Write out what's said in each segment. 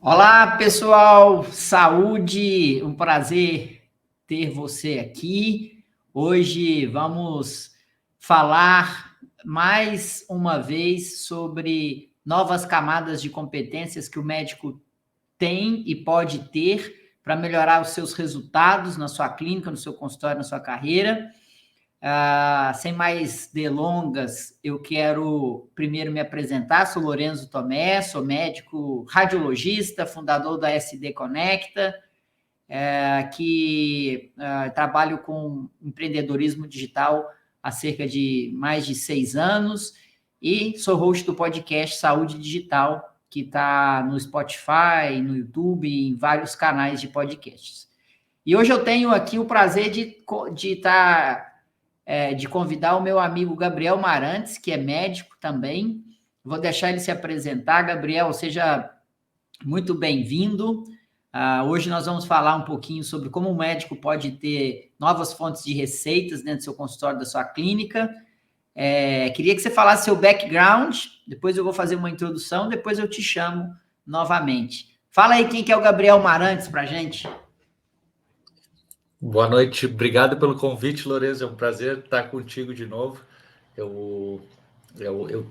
Olá, pessoal, saúde, um prazer ter você aqui. Hoje vamos falar mais uma vez sobre novas camadas de competências que o médico tem e pode ter para melhorar os seus resultados na sua clínica, no seu consultório, na sua carreira. Sem mais delongas, eu quero primeiro me apresentar. Sou Lorenzo Tomé, sou médico radiologista, fundador da SD Conecta, que trabalho com empreendedorismo digital há cerca de mais de 6 anos e sou host do podcast Saúde Digital, que está no Spotify, no YouTube, em vários canais de podcasts. E hoje eu tenho aqui o prazer de convidar o meu amigo Gabriel Marantes, que é médico também. Vou deixar ele se apresentar. Gabriel, seja muito bem-vindo. Hoje nós vamos falar um pouquinho sobre como o médico pode ter novas fontes de receitas dentro do seu consultório, da sua clínica. Queria que você falasse seu background, depois eu vou fazer uma introdução, depois eu te chamo novamente. Fala aí quem que é o Gabriel Marantes para a gente. Boa noite, obrigado pelo convite, Lorenzo. É um prazer estar contigo de novo. Eu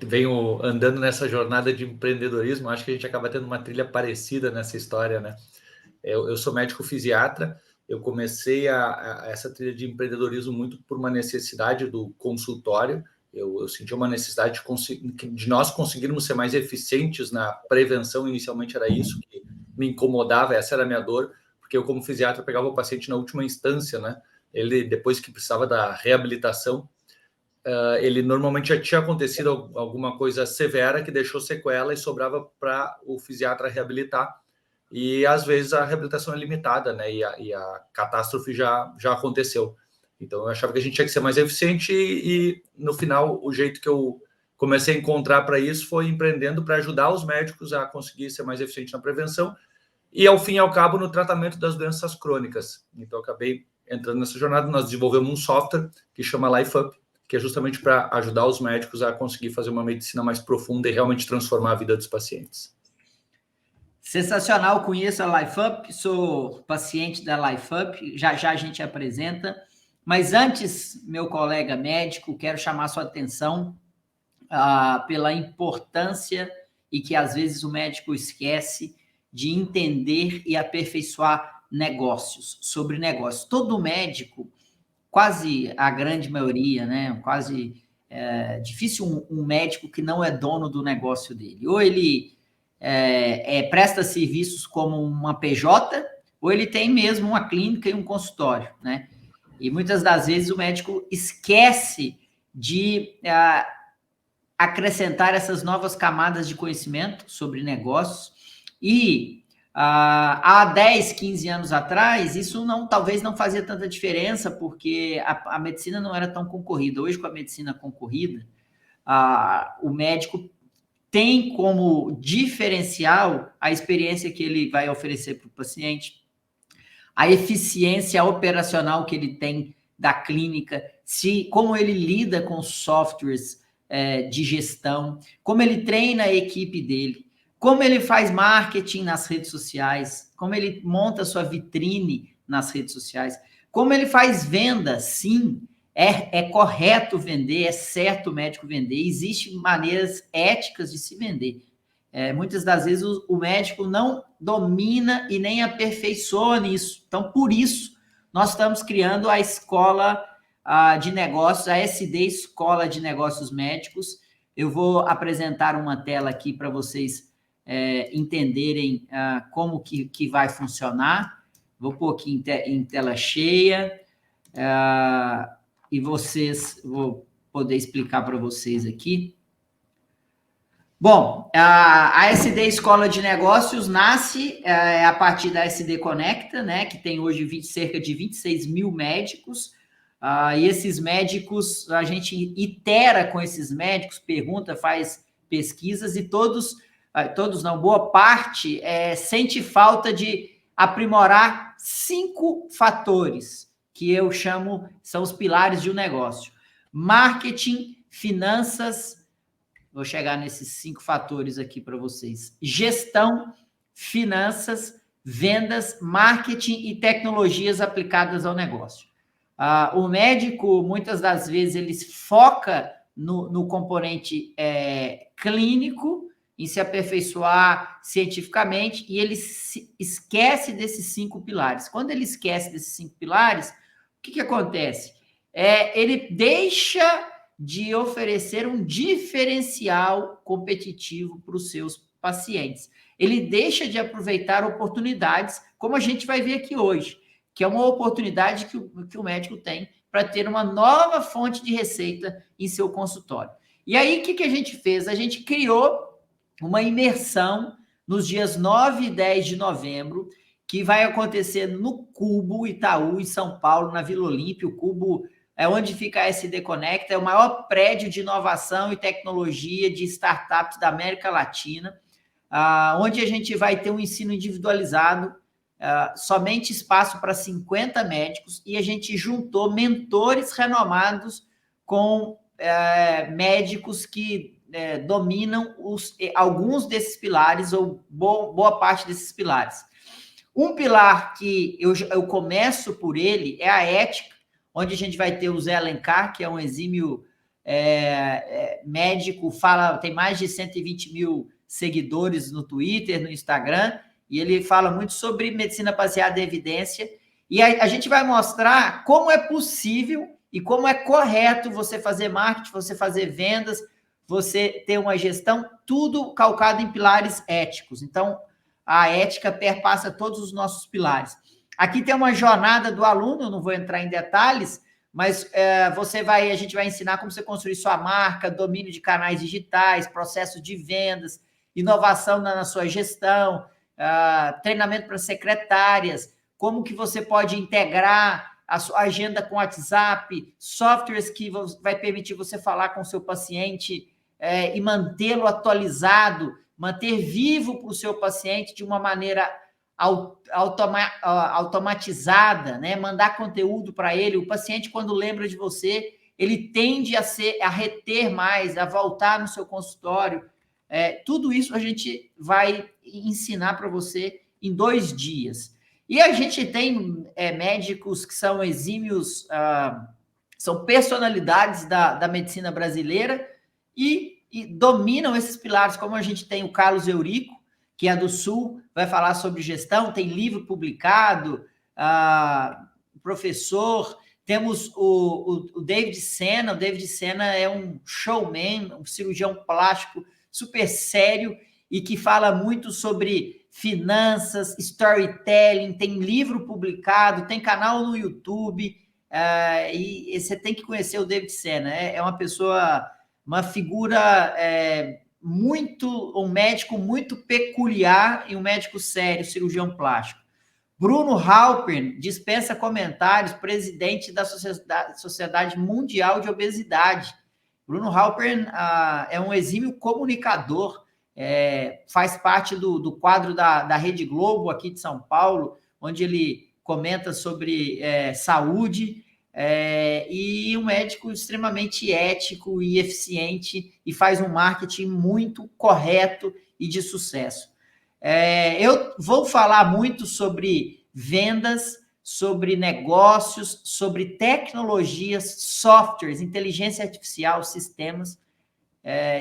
venho andando nessa jornada de empreendedorismo, acho que a gente acaba tendo uma trilha parecida nessa história, né? Eu sou médico fisiatra, eu comecei essa trilha de empreendedorismo muito por uma necessidade do consultório. Eu senti uma necessidade de nós conseguirmos ser mais eficientes na prevenção. Inicialmente era isso que me incomodava, essa era a minha dor, porque eu, como fisiatra, pegava o paciente na última instância, né? Ele, depois que precisava da reabilitação, ele normalmente já tinha acontecido alguma coisa severa que deixou sequela e sobrava para o fisiatra reabilitar. E, às vezes, a reabilitação é limitada, né? E a catástrofe já aconteceu. Então, eu achava que a gente tinha que ser mais eficiente e no final, o jeito que eu comecei a encontrar para isso foi empreendendo para ajudar os médicos a conseguir ser mais eficiente na prevenção e, ao fim e ao cabo, no tratamento das doenças crônicas. Então, eu acabei entrando nessa jornada. Nós desenvolvemos um software que chama LifeUp, que é justamente para ajudar os médicos a conseguir fazer uma medicina mais profunda e realmente transformar a vida dos pacientes. Sensacional, conheço a LifeUp, sou paciente da LifeUp, já a gente apresenta. Mas antes, meu colega médico, quero chamar sua atenção pela importância e que às vezes o médico esquece de entender e aperfeiçoar negócios, sobre negócios. Todo médico, quase a grande maioria, né? Difícil um médico que não é dono do negócio dele. Ou ele presta serviços como uma PJ, ou ele tem mesmo uma clínica e um consultório, né? E muitas das vezes o médico esquece de acrescentar essas novas camadas de conhecimento sobre negócios. E há 10, 15 anos atrás, isso talvez não fazia tanta diferença, porque a medicina não era tão concorrida. Hoje, com a medicina concorrida, o médico tem como diferencial a experiência que ele vai oferecer para o paciente, a eficiência operacional que ele tem da clínica, como ele lida com softwares de gestão, como ele treina a equipe dele, como ele faz marketing nas redes sociais, como ele monta sua vitrine nas redes sociais, como ele faz venda. Sim, é correto vender, é certo o médico vender, existem maneiras éticas de se vender. Muitas das vezes o médico não domina e nem aperfeiçoa nisso. Então, por isso, nós estamos criando a escola de negócios, a SD Escola de Negócios Médicos. Eu vou apresentar uma tela aqui para vocês entenderem como que vai funcionar. Vou pôr aqui em tela cheia e vou poder explicar para vocês aqui. Bom, a SD Escola de Negócios nasce a partir da SD Conecta, né, que tem hoje cerca de 26 mil médicos, e esses médicos, a gente itera com esses médicos, pergunta, faz pesquisas, e todos não, boa parte, sente falta de aprimorar 5 fatores, que eu chamo, são os pilares de um negócio: marketing, finanças. Vou chegar nesses 5 fatores aqui para vocês: gestão, finanças, vendas, marketing e tecnologias aplicadas ao negócio. O médico, muitas das vezes, ele foca no componente clínico, em se aperfeiçoar cientificamente, e ele esquece desses 5 pilares. Quando ele esquece desses 5 pilares, o que acontece? Ele deixa de oferecer um diferencial competitivo para os seus pacientes. Ele deixa de aproveitar oportunidades, como a gente vai ver aqui hoje, que é uma oportunidade que o médico tem para ter uma nova fonte de receita em seu consultório. E aí, o que a gente fez? A gente criou uma imersão nos dias 9 e 10 de novembro, que vai acontecer no Cubo Itaú, em São Paulo, na Vila Olímpia. O Cubo é onde fica a SD Conecta, é o maior prédio de inovação e tecnologia de startups da América Latina, onde a gente vai ter um ensino individualizado, somente espaço para 50 médicos, e a gente juntou mentores renomados com médicos que dominam alguns desses pilares, ou boa parte desses pilares. Um pilar que eu começo por ele é a ética, onde a gente vai ter o Zé Alencar, que é um exímio médico, tem mais de 120 mil seguidores no Twitter, no Instagram, e ele fala muito sobre medicina baseada em evidência, e a gente vai mostrar como é possível e como é correto você fazer marketing, você fazer vendas, você ter uma gestão, tudo calcado em pilares éticos. Então, a ética perpassa todos os nossos pilares. Aqui tem uma jornada do aluno, eu não vou entrar em detalhes, mas a gente vai ensinar como você construir sua marca, domínio de canais digitais, processo de vendas, inovação na sua gestão, treinamento para secretárias, como que você pode integrar a sua agenda com WhatsApp, softwares que vai permitir você falar com o seu paciente e mantê-lo atualizado, manter vivo para o seu paciente de uma maneira automatizada, né? Mandar conteúdo para ele. O paciente, quando lembra de você, ele tende a reter mais, a voltar no seu consultório. Tudo isso a gente vai ensinar para você em 2 dias. E a gente tem médicos que são exímios, são personalidades da medicina brasileira e dominam esses pilares, como a gente tem o Carlos Eurico, que é do Sul, vai falar sobre gestão, tem livro publicado, professor. Temos o David Senna. O David Senna é um showman, um cirurgião plástico super sério e que fala muito sobre finanças, storytelling, tem livro publicado, tem canal no YouTube, e você tem que conhecer o David Senna. É uma pessoa, uma figura um médico muito peculiar e um médico sério, cirurgião plástico. Bruno Halpern dispensa comentários, presidente da Sociedade Mundial de Obesidade. Bruno Halpern é um exímio comunicador, faz parte do quadro da Rede Globo aqui de São Paulo, onde ele comenta sobre saúde, e um médico extremamente ético e eficiente, e faz um marketing muito correto e de sucesso. Eu vou falar muito sobre vendas, sobre negócios, sobre tecnologias, softwares, inteligência artificial, sistemas.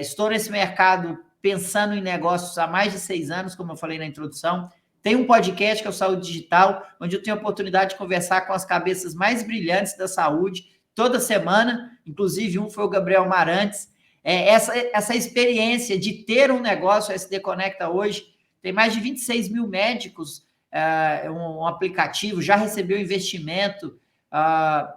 Estou nesse mercado pensando em negócios há mais de 6 anos, como eu falei na introdução. Tem um podcast que é o Saúde Digital, onde eu tenho a oportunidade de conversar com as cabeças mais brilhantes da saúde, toda semana, inclusive um foi o Gabriel Marantes. Essa experiência de ter um negócio, a SD Conecta hoje, tem mais de 26 mil médicos, um aplicativo, já recebeu investimento.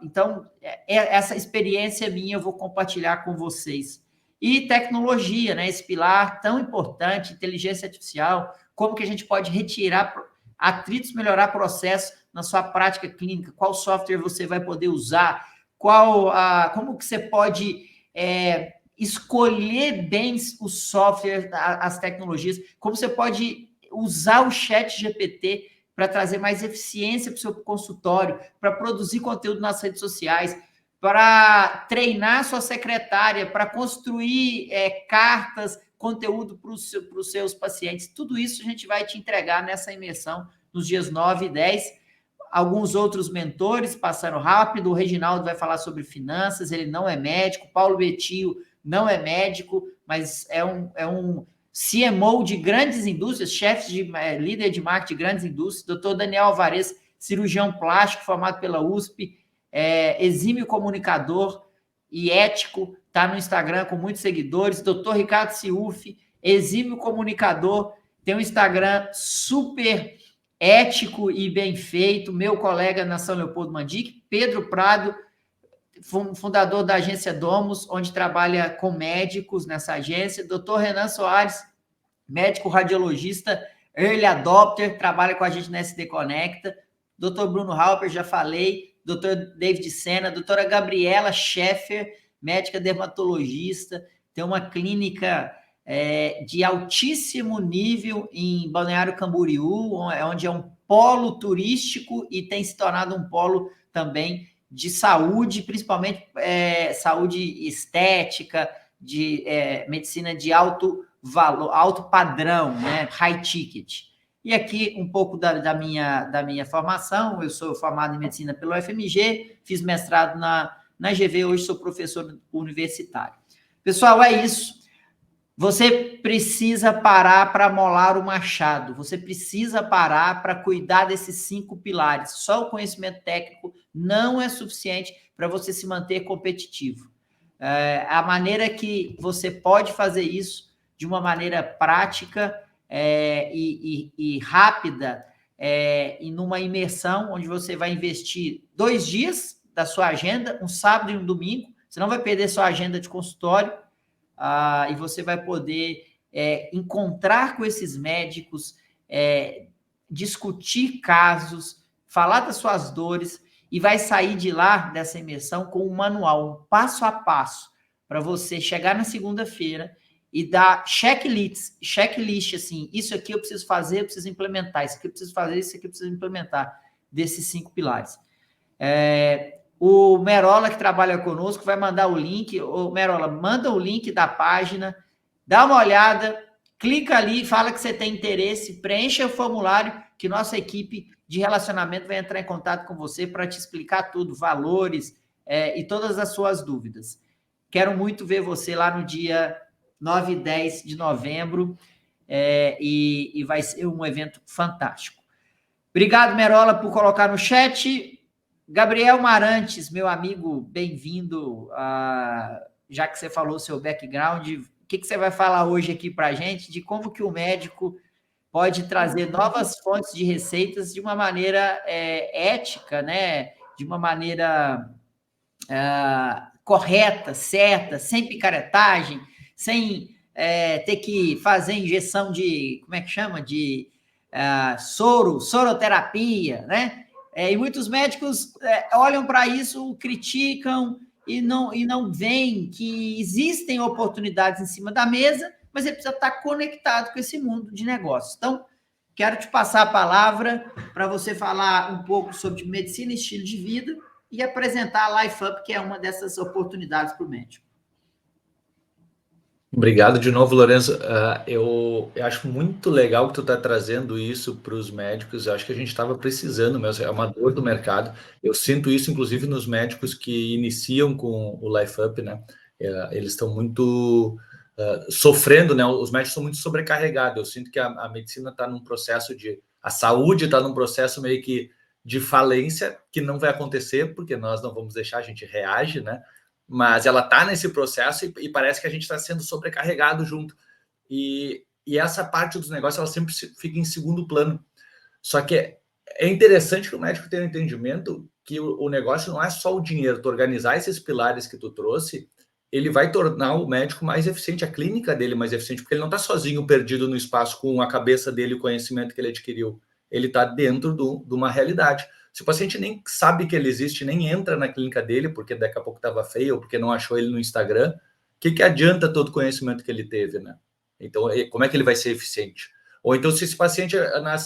Então, essa experiência minha eu vou compartilhar com vocês. E tecnologia, né? Esse pilar tão importante, inteligência artificial, como que a gente pode retirar atritos, melhorar processos na sua prática clínica, qual software você vai poder usar, como que você pode escolher bem os softwares, as tecnologias, como você pode usar o ChatGPT para trazer mais eficiência para o seu consultório, para produzir conteúdo nas redes sociais, para treinar sua secretária, para construir cartas conteúdo para os seus pacientes. Tudo isso a gente vai te entregar nessa imersão nos dias 9 e 10. Alguns outros mentores passaram rápido. O Reginaldo vai falar sobre finanças, ele não é médico. Paulo Bettio não é médico, mas é um CMO de grandes indústrias, líder de marketing de grandes indústrias. Dr. Daniel Alvarez, cirurgião plástico formado pela USP, exímio comunicador e ético, está no Instagram com muitos seguidores. Dr. Ricardo Ciufi, exímio comunicador, tem um Instagram super ético e bem feito. Meu colega na São Leopoldo Mandic. Pedro Prado, fundador da agência Domus, onde trabalha com médicos nessa agência. Dr. Renan Soares, médico radiologista, early adopter, trabalha com a gente na SD Conecta. Dr. Bruno Halper, já falei. Dr. David Senna, doutora Gabriela Scheffer, médica dermatologista, tem uma clínica de altíssimo nível em Balneário Camboriú, onde é um polo turístico e tem se tornado um polo também de saúde, principalmente saúde estética, de medicina de alto valor, alto padrão, né? High ticket. E aqui um pouco da minha formação. Eu sou formado em medicina pelo UFMG, fiz mestrado na GV, hoje sou professor universitário. Pessoal, é isso. Você precisa parar para molar o machado, você precisa parar para cuidar desses 5 pilares. Só o conhecimento técnico não é suficiente para você se manter competitivo. A maneira que você pode fazer isso de uma maneira prática e rápida, e numa imersão onde você vai investir 2 dias da sua agenda, um sábado e um domingo, você não vai perder sua agenda de consultório, e você vai poder encontrar com esses médicos, discutir casos, falar das suas dores, e vai sair de lá, dessa imersão, com um manual, um passo a passo, para você chegar na segunda-feira e dar checklist, assim, isso aqui eu preciso fazer, eu preciso implementar, isso aqui eu preciso fazer, isso aqui eu preciso implementar, desses 5 pilares. O Merola, que trabalha conosco, vai mandar o link. Ô, Merola, manda o link da página, dá uma olhada, clica ali, fala que você tem interesse, preencha o formulário, que nossa equipe de relacionamento vai entrar em contato com você para te explicar tudo, valores e todas as suas dúvidas. Quero muito ver você lá no dia 9 e 10 de novembro, e vai ser um evento fantástico. Obrigado, Merola, por colocar no chat. Gabriel Marantes, meu amigo, bem-vindo. Já que você falou o seu background, o que você vai falar hoje aqui para a gente de como que o médico pode trazer novas fontes de receitas de uma maneira ética, né? De uma maneira correta, certa, sem picaretagem, sem ter que fazer injeção de, como é que chama? De soroterapia, né? E muitos médicos olham para isso, criticam e não veem que existem oportunidades em cima da mesa, mas ele precisa estar conectado com esse mundo de negócios. Então, quero te passar a palavra para você falar um pouco sobre medicina e estilo de vida e apresentar a LifeUp, que é uma dessas oportunidades para o médico. Obrigado de novo, Lorenzo. Eu acho muito legal que tu está trazendo isso para os médicos. Eu acho que a gente estava precisando mesmo, é uma dor do mercado. Eu sinto isso, inclusive, nos médicos que iniciam com o LifeUp, né? Eles estão muito sofrendo, né? Os médicos estão muito sobrecarregados. Eu sinto que a medicina está num processo a saúde está num processo meio que de falência, que não vai acontecer, porque nós não vamos deixar, a gente reage, né? Mas ela está nesse processo e parece que a gente está sendo sobrecarregado junto. E essa parte dos negócios, ela sempre fica em segundo plano. Só que é interessante que o médico tenha um entendimento que o negócio não é só o dinheiro. Tu organizar esses pilares que tu trouxe, ele vai tornar o médico mais eficiente, a clínica dele mais eficiente, porque ele não está sozinho, perdido no espaço com a cabeça dele, o conhecimento que ele adquiriu. Ele está dentro de uma realidade. Se o paciente nem sabe que ele existe, nem entra na clínica dele, porque daqui a pouco estava feio, ou porque não achou ele no Instagram, o que adianta todo o conhecimento que ele teve, né? Então, como é que ele vai ser eficiente? Ou então, se esse paciente,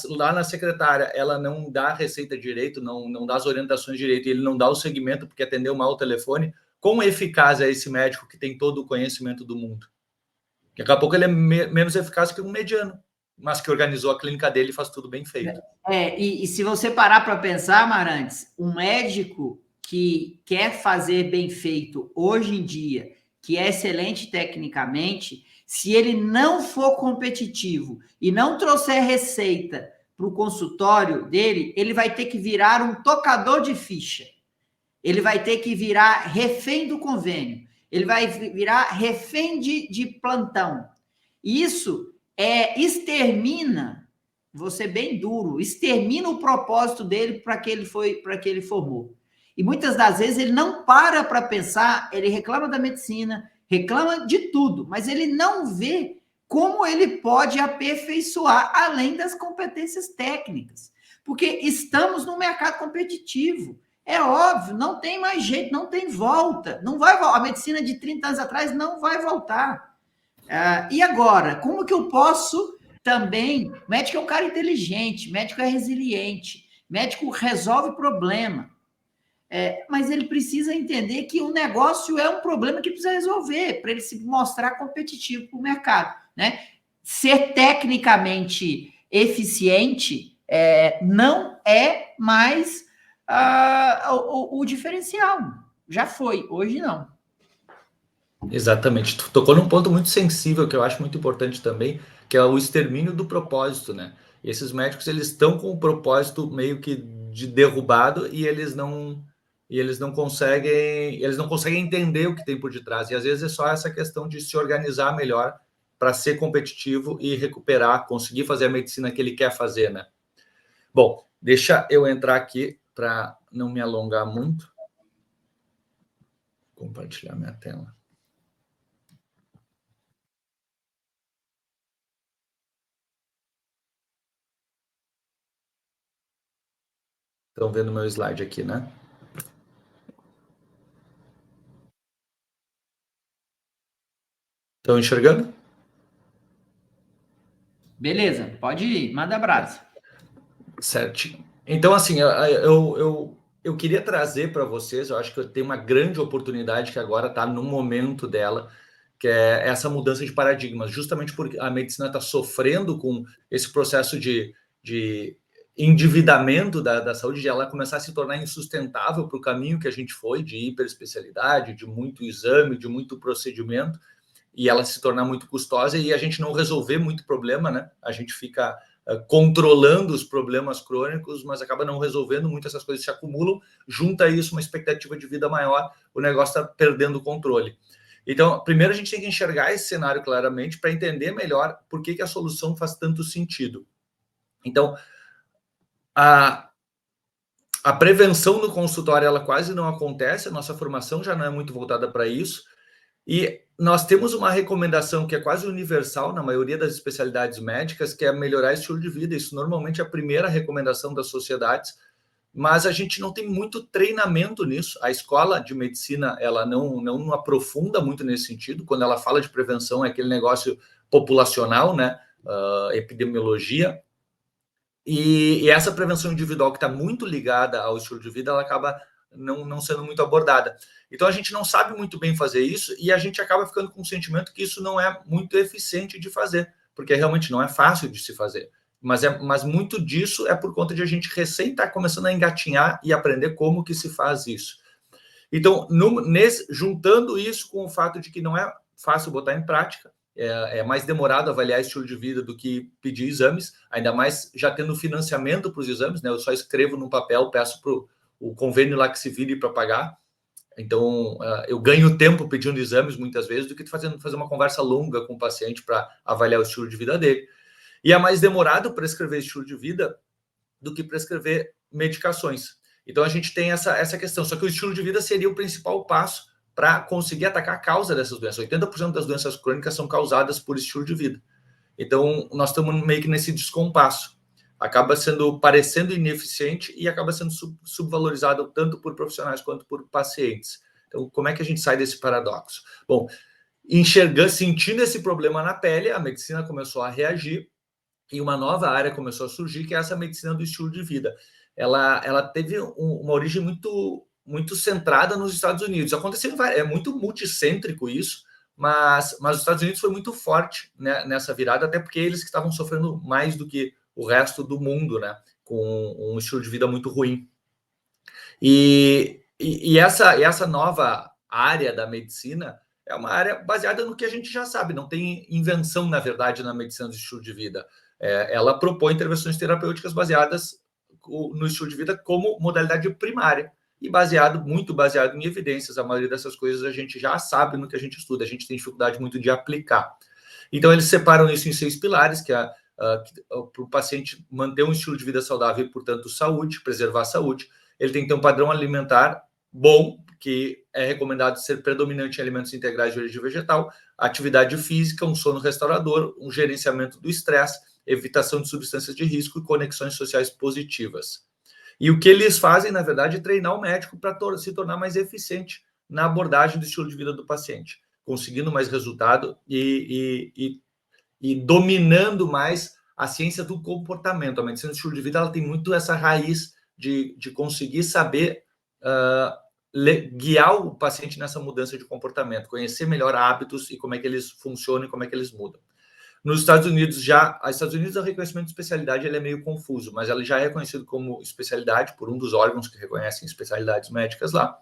lá na secretária, ela não dá a receita direito, não dá as orientações direito, e ele não dá o segmento porque atendeu mal o telefone, quão eficaz é esse médico que tem todo o conhecimento do mundo? Daqui a pouco ele é menos eficaz que um mediano, mas que organizou a clínica dele e faz tudo bem feito. E se você parar para pensar, Marantes, um médico que quer fazer bem feito hoje em dia, que é excelente tecnicamente, se ele não for competitivo e não trouxer receita para o consultório dele, ele vai ter que virar um tocador de ficha. Ele vai ter que virar refém do convênio. Ele vai virar refém de plantão. Isso extermina, vou ser bem duro, extermina o propósito dele para que ele formou. E muitas das vezes ele não para pensar, ele reclama da medicina, reclama de tudo, mas ele não vê como ele pode aperfeiçoar além das competências técnicas. Porque estamos num mercado competitivo. É óbvio, não tem mais jeito, não tem volta. Não vai voltar. A medicina de 30 anos atrás não vai voltar. E agora, como que eu posso também... Médico é um cara inteligente, médico é resiliente, médico resolve problema. Mas ele precisa entender que o negócio é um problema que precisa resolver para ele se mostrar competitivo para o mercado. Né? Ser tecnicamente eficiente não é mais o diferencial. Já foi, hoje não. Exatamente. Tu tocou num ponto muito sensível que eu acho muito importante também, que é o extermínio do propósito, né? E esses médicos, eles estão com o propósito meio que de derrubado e eles não conseguem entender o que tem por detrás. E às vezes é só essa questão de se organizar melhor para ser competitivo e recuperar, conseguir fazer a medicina que ele quer fazer, né? Bom, deixa eu entrar aqui para não me alongar muito. Compartilhar minha tela. Estão vendo meu slide aqui, né? Estão enxergando? Beleza, pode ir, manda abraço. Certinho. Então, assim, eu queria trazer para vocês, eu acho que eu tenho uma grande oportunidade que agora está no momento dela, que é essa mudança de paradigmas, justamente porque a medicina está sofrendo com esse processo de endividamento da saúde, de ela começar a se tornar insustentável para o caminho que a gente foi, de hiperespecialidade, de muito exame, de muito procedimento, e ela se tornar muito custosa e a gente não resolver muito problema, né? A gente fica controlando os problemas crônicos, mas acaba não resolvendo, muito essas coisas se acumulam, junta isso uma expectativa de vida maior, o negócio está perdendo o controle. Então, primeiro a gente tem que enxergar esse cenário claramente para entender melhor por que a solução faz tanto sentido. Então, a prevenção no consultório, ela quase não acontece, a nossa formação já não é muito voltada para isso, e nós temos uma recomendação que é quase universal na maioria das especialidades médicas, que é melhorar o estilo de vida. Isso normalmente é a primeira recomendação das sociedades, mas a gente não tem muito treinamento nisso. A escola de medicina, ela não aprofunda muito nesse sentido. Quando ela fala de prevenção, é aquele negócio populacional, né? Epidemiologia. E essa prevenção individual que está muito ligada ao estilo de vida, ela acaba não sendo muito abordada. Então a gente não sabe muito bem fazer isso e a gente acaba ficando com o sentimento que isso não é muito eficiente de fazer, porque realmente não é fácil de se fazer. Mas muito disso é por conta de a gente recém estar começando a engatinhar e aprender como que se faz isso. Então, juntando isso com o fato de que não é fácil botar em prática, é mais demorado avaliar estilo de vida do que pedir exames, ainda mais já tendo financiamento para os exames, né? Eu só escrevo num papel, peço para o convênio lá que se vire para pagar. Então, eu ganho tempo pedindo exames muitas vezes do que fazer uma conversa longa com o paciente para avaliar o estilo de vida dele. E é mais demorado prescrever estilo de vida do que prescrever medicações. Então, a gente tem essa questão. Só que o estilo de vida seria o principal passo para conseguir atacar a causa dessas doenças. 80% das doenças crônicas são causadas por estilo de vida. Então, nós estamos meio que nesse descompasso. Acaba parecendo ineficiente e acaba sendo subvalorizado tanto por profissionais quanto por pacientes. Então, como é que a gente sai desse paradoxo? Bom, sentindo esse problema na pele, a medicina começou a reagir e uma nova área começou a surgir, que é essa medicina do estilo de vida. Ela teve uma origem muito centrada nos Estados Unidos. Aconteceu, é muito multicêntrico isso, mas os Estados Unidos foi muito forte, né, nessa virada, até porque eles que estavam sofrendo mais do que o resto do mundo, né, com um estilo de vida muito ruim. E essa nova área da medicina é uma área baseada no que a gente já sabe, não tem invenção, na verdade, na medicina do estilo de vida. Ela propõe intervenções terapêuticas baseadas no estilo de vida como modalidade primária e muito baseado em evidências. A maioria dessas coisas a gente já sabe no que a gente estuda, a gente tem dificuldade muito de aplicar. Então, eles separam isso em 6 pilares, que é para o paciente manter um estilo de vida saudável e, portanto, saúde, preservar a saúde. Ele tem que ter um padrão alimentar bom, que é recomendado ser predominante em alimentos integrais de origem vegetal, atividade física, um sono restaurador, um gerenciamento do estresse, evitação de substâncias de risco e conexões sociais positivas. E o que eles fazem, na verdade, é treinar o médico para se tornar mais eficiente na abordagem do estilo de vida do paciente, conseguindo mais resultado e dominando mais a ciência do comportamento. A medicina do estilo de vida ela tem muito essa raiz de conseguir saber guiar o paciente nessa mudança de comportamento, conhecer melhor hábitos e como é que eles funcionam e como é que eles mudam. Nos Estados Unidos, o reconhecimento de especialidade ele é meio confuso, mas ele já é reconhecido como especialidade por um dos órgãos que reconhecem especialidades médicas lá.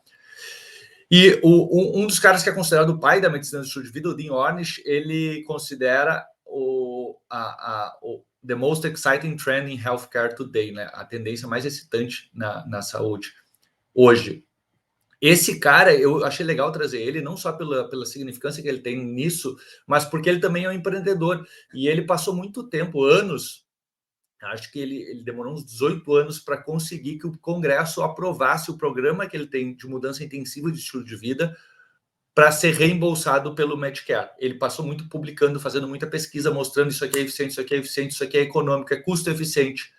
E um dos caras que é considerado o pai da medicina do estilo de vida, o Dean Ornish, ele considera the most exciting trend in healthcare today, né? A tendência mais excitante na saúde hoje. Esse cara, eu achei legal trazer ele, não só pela significância que ele tem nisso, mas porque ele também é um empreendedor. E ele passou muito tempo, anos, acho que ele demorou uns 18 anos para conseguir que o Congresso aprovasse o programa que ele tem de mudança intensiva de estilo de vida para ser reembolsado pelo Medicare. Ele passou muito publicando, fazendo muita pesquisa, mostrando isso aqui é eficiente, isso aqui é eficiente, isso aqui é econômico, é custo eficiente.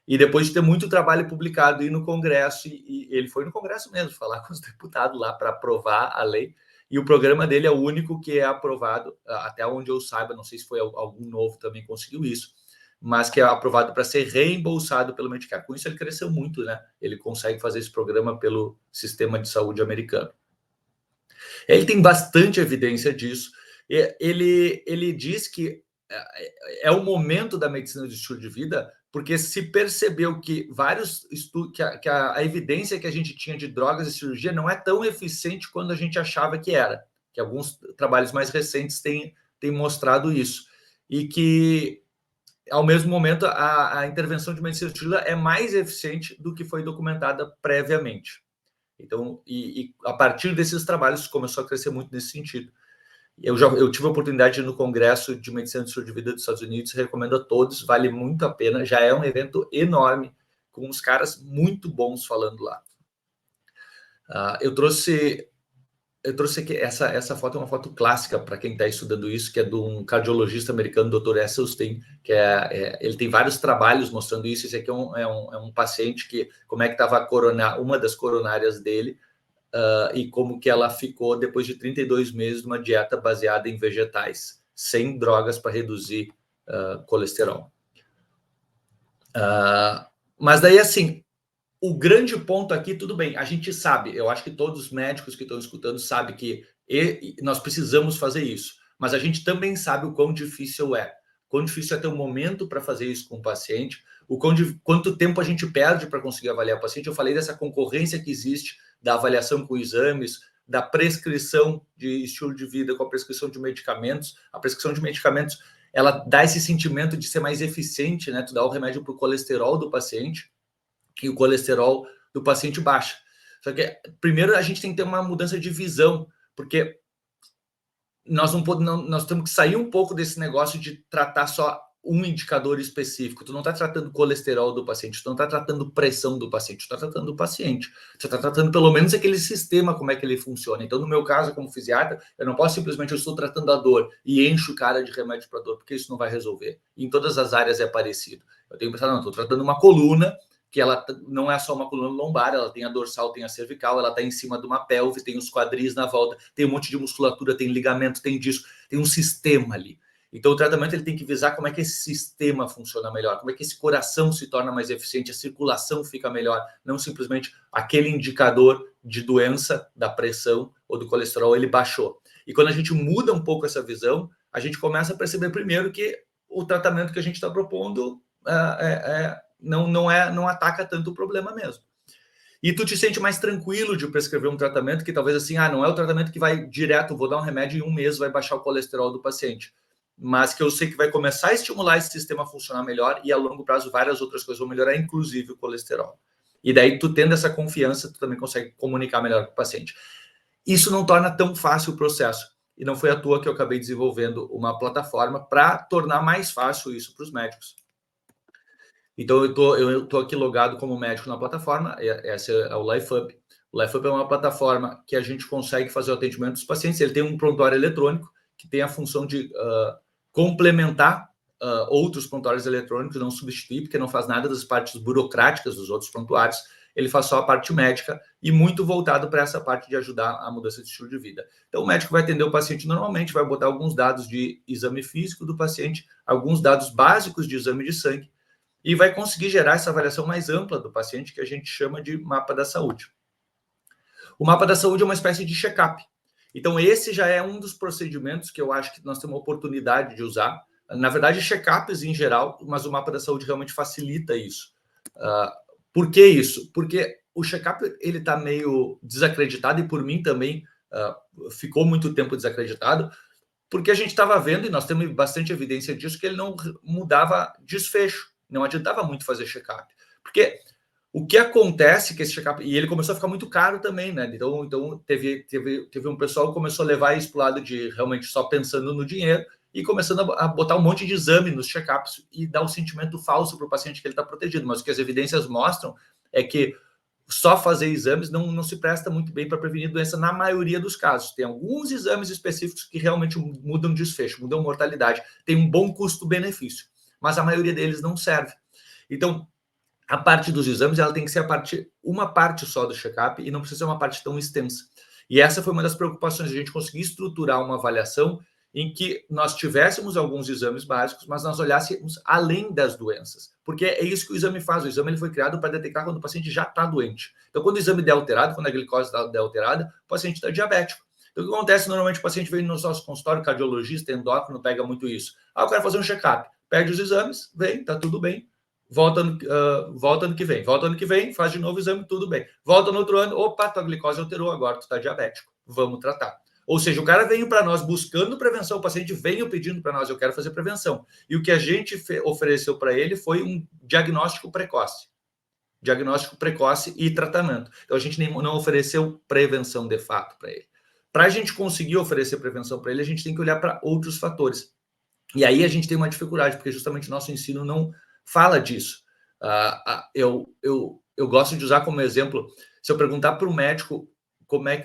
E depois de ter muito trabalho publicado, ir no Congresso, e ele foi no Congresso mesmo, falar com os deputados lá para aprovar a lei, e o programa dele é o único que é aprovado, até onde eu saiba, não sei se foi algum novo também conseguiu isso, mas que é aprovado para ser reembolsado pelo Medicare. Com isso ele cresceu muito, né? Ele consegue fazer esse programa pelo sistema de saúde americano. Ele tem bastante evidência disso. Ele diz que é o momento da medicina de estilo de vida, porque se percebeu que vários estudos, que a evidência que a gente tinha de drogas e cirurgia não é tão eficiente quanto a gente achava que era, que alguns trabalhos mais recentes têm mostrado isso, e que, ao mesmo momento, a intervenção de medicina de estilo é mais eficiente do que foi documentada previamente. Então, a partir desses trabalhos começou a crescer muito nesse sentido. Eu tive a oportunidade de ir no Congresso de Medicina do Estilo de Vida dos Estados Unidos, recomendo a todos, vale muito a pena, já é um evento enorme, com uns caras muito bons falando lá. Eu trouxe aqui, essa foto é uma foto clássica para quem está estudando isso, que é de um cardiologista americano, Dr. Esselstyn, que ele tem vários trabalhos mostrando isso. Esse aqui é um paciente que, como é que estava uma das coronárias dele, e como que ela ficou depois de 32 meses numa dieta baseada em vegetais, sem drogas para reduzir colesterol. Mas daí, assim, o grande ponto aqui, tudo bem, a gente sabe, eu acho que todos os médicos que estão escutando sabem que nós precisamos fazer isso, mas a gente também sabe o quão difícil é. Quão difícil é ter um momento para fazer isso com o paciente, quanto tempo a gente perde para conseguir avaliar o paciente. Eu falei dessa concorrência que existe, da avaliação com exames, da prescrição de estilo de vida com a prescrição de medicamentos. A prescrição de medicamentos, ela dá esse sentimento de ser mais eficiente, né? Tu dá o remédio para o colesterol do paciente e o colesterol do paciente baixa. Só que, primeiro, a gente tem que ter uma mudança de visão, porque nós temos que sair um pouco desse negócio de tratar só um indicador específico. Tu não está tratando colesterol do paciente, tu não está tratando pressão do paciente, tu está tratando o paciente. Tu está tratando pelo menos aquele sistema, como é que ele funciona. Então, no meu caso, como fisiatra, eu não posso simplesmente, eu estou tratando a dor e encho o cara de remédio para dor, porque isso não vai resolver. E em todas as áreas é parecido. Eu tenho que pensar, não, estou tratando uma coluna, que ela não é só uma coluna lombar, ela tem a dorsal, tem a cervical, ela está em cima de uma pelve, tem os quadris na volta, tem um monte de musculatura, tem ligamento, tem disco, tem um sistema ali. Então, o tratamento ele tem que visar como é que esse sistema funciona melhor, como é que esse coração se torna mais eficiente, a circulação fica melhor, não simplesmente aquele indicador de doença da pressão ou do colesterol, ele baixou. E quando a gente muda um pouco essa visão, a gente começa a perceber primeiro que o tratamento que a gente está propondo não ataca tanto o problema mesmo. E tu te sente mais tranquilo de prescrever um tratamento que talvez assim, não é o tratamento que vai direto, vou dar um remédio e em 1 mês vai baixar o colesterol do paciente, mas que eu sei que vai começar a estimular esse sistema a funcionar melhor e a longo prazo várias outras coisas vão melhorar, inclusive o colesterol. E daí tu tendo essa confiança, tu também consegue comunicar melhor com o paciente. Isso não torna tão fácil o processo. E não foi à toa que eu acabei desenvolvendo uma plataforma para tornar mais fácil isso para os médicos. Então, eu tô aqui logado como médico na plataforma, essa é o LifeUp. O LifeUp é uma plataforma que a gente consegue fazer o atendimento dos pacientes. Ele tem um prontuário eletrônico que tem a função de complementar outros prontuários eletrônicos, não substituir, porque não faz nada das partes burocráticas dos outros prontuários. Ele faz só a parte médica e muito voltado para essa parte de ajudar a mudança de estilo de vida. Então, o médico vai atender o paciente normalmente, vai botar alguns dados de exame físico do paciente, alguns dados básicos de exame de sangue, e vai conseguir gerar essa avaliação mais ampla do paciente, que a gente chama de mapa da saúde. O mapa da saúde é uma espécie de check-up. Então, esse já é um dos procedimentos que eu acho que nós temos uma oportunidade de usar. Na verdade, check-ups em geral, mas o mapa da saúde realmente facilita isso. Por que isso? Porque o check-up ele está meio desacreditado, e por mim também ficou muito tempo desacreditado, porque a gente estava vendo, e nós temos bastante evidência disso, que ele não mudava desfecho. Não adiantava muito fazer check-up. Porque o que acontece que esse check-up... E ele começou a ficar muito caro também, né? Então teve um pessoal que começou a levar isso para o lado de realmente só pensando no dinheiro e começando a botar um monte de exame nos check-ups e dar um sentimento falso para o paciente que ele está protegido. Mas o que as evidências mostram é que só fazer exames não se presta muito bem para prevenir doença na maioria dos casos. Tem alguns exames específicos que realmente mudam desfecho, mudam mortalidade. Tem um bom custo-benefício, mas a maioria deles não serve. Então, a parte dos exames ela tem que ser uma parte só do check-up e não precisa ser uma parte tão extensa. E essa foi uma das preocupações, a gente conseguir estruturar uma avaliação em que nós tivéssemos alguns exames básicos, mas nós olhássemos além das doenças. Porque é isso que o exame faz. O exame ele foi criado para detectar quando o paciente já está doente. Então, quando o exame der alterado, quando a glicose der alterada, o paciente está diabético. Então, o que acontece? Normalmente, o paciente vem no nosso consultório, cardiologista, endócrino, pega muito isso. Eu quero fazer um check-up. Pede os exames, vem, tá tudo bem. Volta ano que vem, faz de novo o exame, tudo bem. Volta no outro ano, opa, tua glicose alterou, agora tu está diabético. Vamos tratar. Ou seja, o cara veio para nós buscando prevenção, o paciente veio pedindo para nós, eu quero fazer prevenção. E o que a gente ofereceu para ele foi um diagnóstico precoce. Diagnóstico precoce e tratamento. Então, a gente não ofereceu prevenção de fato para ele. Para a gente conseguir oferecer prevenção para ele, a gente tem que olhar para outros fatores. E aí a gente tem uma dificuldade, porque justamente o nosso ensino não fala disso. Eu gosto de usar como exemplo, se eu perguntar para o médico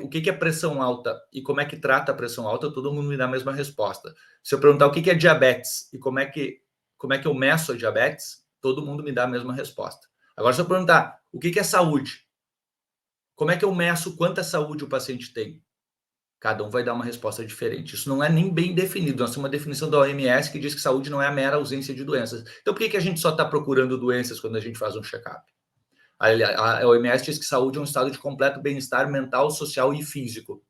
o que é pressão alta e como é que trata a pressão alta, todo mundo me dá a mesma resposta. Se eu perguntar o que é diabetes e como é que eu meço a diabetes, todo mundo me dá a mesma resposta. Agora, se eu perguntar o que é saúde, como é que eu meço quanta saúde o paciente tem? Cada um vai dar uma resposta diferente. Isso não é nem bem definido. Nós temos uma definição da OMS que diz que saúde não é a mera ausência de doenças. Então, por que a gente só está procurando doenças quando a gente faz um check-up? A OMS diz que saúde é um estado de completo bem-estar mental, social e físico.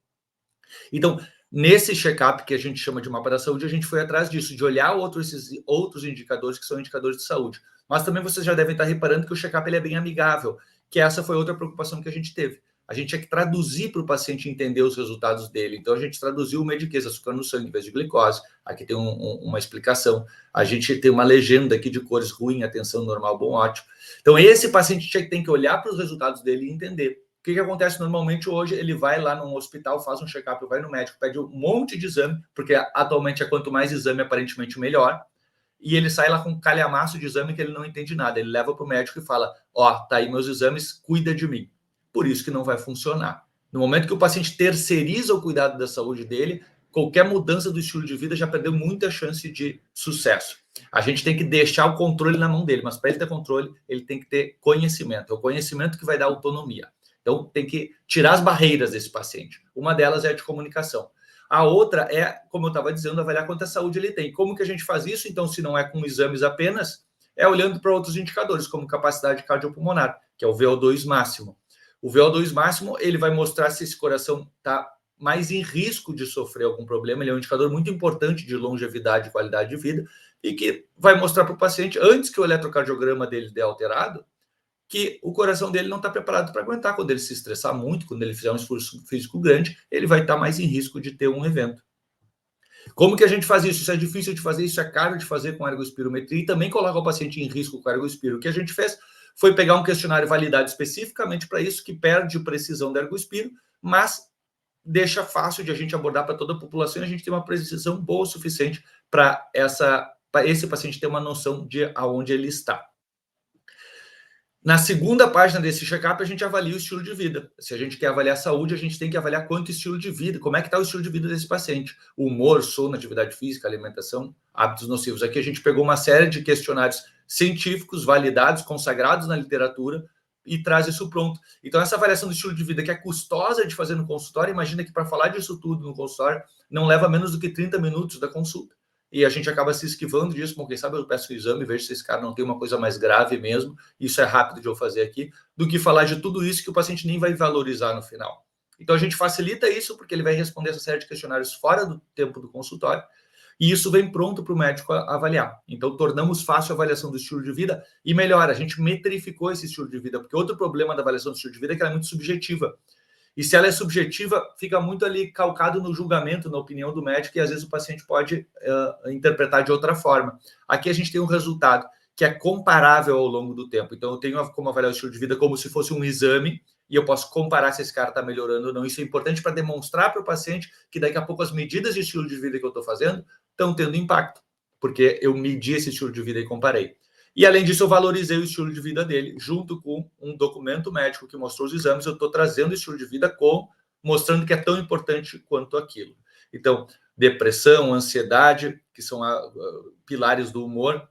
Então, nesse check-up que a gente chama de mapa da saúde, a gente foi atrás disso, de olhar esses outros indicadores que são indicadores de saúde. Mas também vocês já devem estar reparando que o check-up ele é bem amigável, que essa foi outra preocupação que a gente teve. A gente tinha que traduzir para o paciente entender os resultados dele. Então, a gente traduziu o mediquês, açúcar no sangue em vez de glicose. Aqui tem uma explicação. A gente tem uma legenda aqui de cores ruim, atenção, normal, bom, ótimo. Então, esse paciente tem que olhar para os resultados dele e entender. O que acontece normalmente hoje? Ele vai lá num hospital, faz um check-up, vai no médico, pede um monte de exame, porque atualmente quanto mais exame, aparentemente, melhor. E ele sai lá com um calhamaço de exame que ele não entende nada. Ele leva para o médico e fala, tá aí meus exames, cuida de mim. Por isso que não vai funcionar. No momento que o paciente terceiriza o cuidado da saúde dele, qualquer mudança do estilo de vida já perdeu muita chance de sucesso. A gente tem que deixar o controle na mão dele, mas para ele ter controle, ele tem que ter conhecimento. É o conhecimento que vai dar autonomia. Então, tem que tirar as barreiras desse paciente. Uma delas é a de comunicação. A outra é, como eu estava dizendo, avaliar quanta saúde ele tem. Como que a gente faz isso? Então, se não é com exames apenas, é olhando para outros indicadores, como capacidade cardiopulmonar, que é o VO2 máximo. O VO2 máximo, ele vai mostrar se esse coração está mais em risco de sofrer algum problema. Ele é um indicador muito importante de longevidade e qualidade de vida e que vai mostrar para o paciente, antes que o eletrocardiograma dele dê alterado, que o coração dele não está preparado para aguentar. Quando ele se estressar muito, quando ele fizer um esforço físico grande, ele vai estar mais em risco de ter um evento. Como que a gente faz isso? Isso é difícil de fazer, isso é caro de fazer com ergospirometria e também coloca o paciente em risco com ergospiro. O que a gente fez foi pegar um questionário validado especificamente para isso, que perde precisão do ergospiro, mas deixa fácil de a gente abordar para toda a população e a gente tem uma precisão boa o suficiente para esse paciente ter uma noção de aonde ele está. Na segunda página desse check-up, a gente avalia o estilo de vida. Se a gente quer avaliar a saúde, a gente tem que avaliar quanto estilo de vida, como é que está o estilo de vida desse paciente. O humor, sono, atividade física, alimentação, hábitos nocivos. Aqui a gente pegou uma série de questionários científicos, validados, consagrados na literatura, e traz isso pronto. Então, essa avaliação do estilo de vida, que é custosa de fazer no consultório, imagina que para falar disso tudo no consultório, não leva menos do que 30 minutos da consulta. E a gente acaba se esquivando disso, bom, quem sabe eu peço o exame, vejo se esse cara não tem uma coisa mais grave mesmo, isso é rápido de eu fazer aqui, do que falar de tudo isso que o paciente nem vai valorizar no final. Então a gente facilita isso, porque ele vai responder essa série de questionários fora do tempo do consultório, e isso vem pronto para o médico avaliar. Então tornamos fácil a avaliação do estilo de vida, e melhor, a gente metrificou esse estilo de vida, porque outro problema da avaliação do estilo de vida é que ela é muito subjetiva. E se ela é subjetiva, fica muito ali calcado no julgamento, na opinião do médico, e às vezes o paciente pode interpretar de outra forma. Aqui a gente tem um resultado que é comparável ao longo do tempo. Então eu tenho como avaliar o estilo de vida como se fosse um exame, e eu posso comparar se esse cara está melhorando ou não. Isso é importante para demonstrar para o paciente que daqui a pouco as medidas de estilo de vida que eu estou fazendo estão tendo impacto, porque eu medi esse estilo de vida e comparei. E, além disso, eu valorizei o estilo de vida dele, junto com um documento médico que mostrou os exames. Eu estou trazendo o estilo de vida mostrando que é tão importante quanto aquilo. Então, depressão, ansiedade, que são pilares do humor,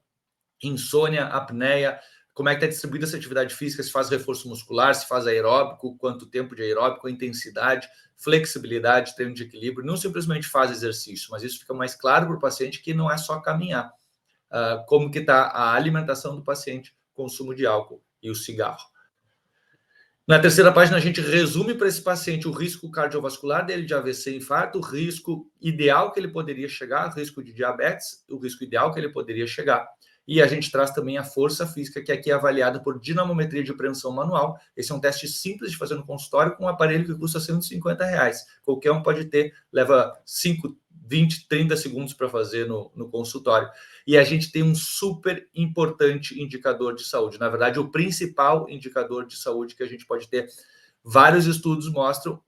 insônia, apneia, como é que está distribuída essa atividade física, se faz reforço muscular, se faz aeróbico, quanto tempo de aeróbico, a intensidade, flexibilidade, treino de equilíbrio. Não simplesmente faz exercício, mas isso fica mais claro para o paciente que não é só caminhar. Como que está a alimentação do paciente, consumo de álcool e o cigarro. Na terceira página, a gente resume para esse paciente o risco cardiovascular dele de AVC e infarto, o risco ideal que ele poderia chegar, o risco de diabetes, o risco ideal que ele poderia chegar. E a gente traz também a força física, que aqui é avaliada por dinamometria de preensão manual. Esse é um teste simples de fazer no consultório, com um aparelho que custa R$150. Qualquer um pode ter, leva 5, 20, 30 segundos para fazer no consultório. E a gente tem um super importante indicador de saúde. Na verdade, o principal indicador de saúde que a gente pode ter. Vários estudos mostram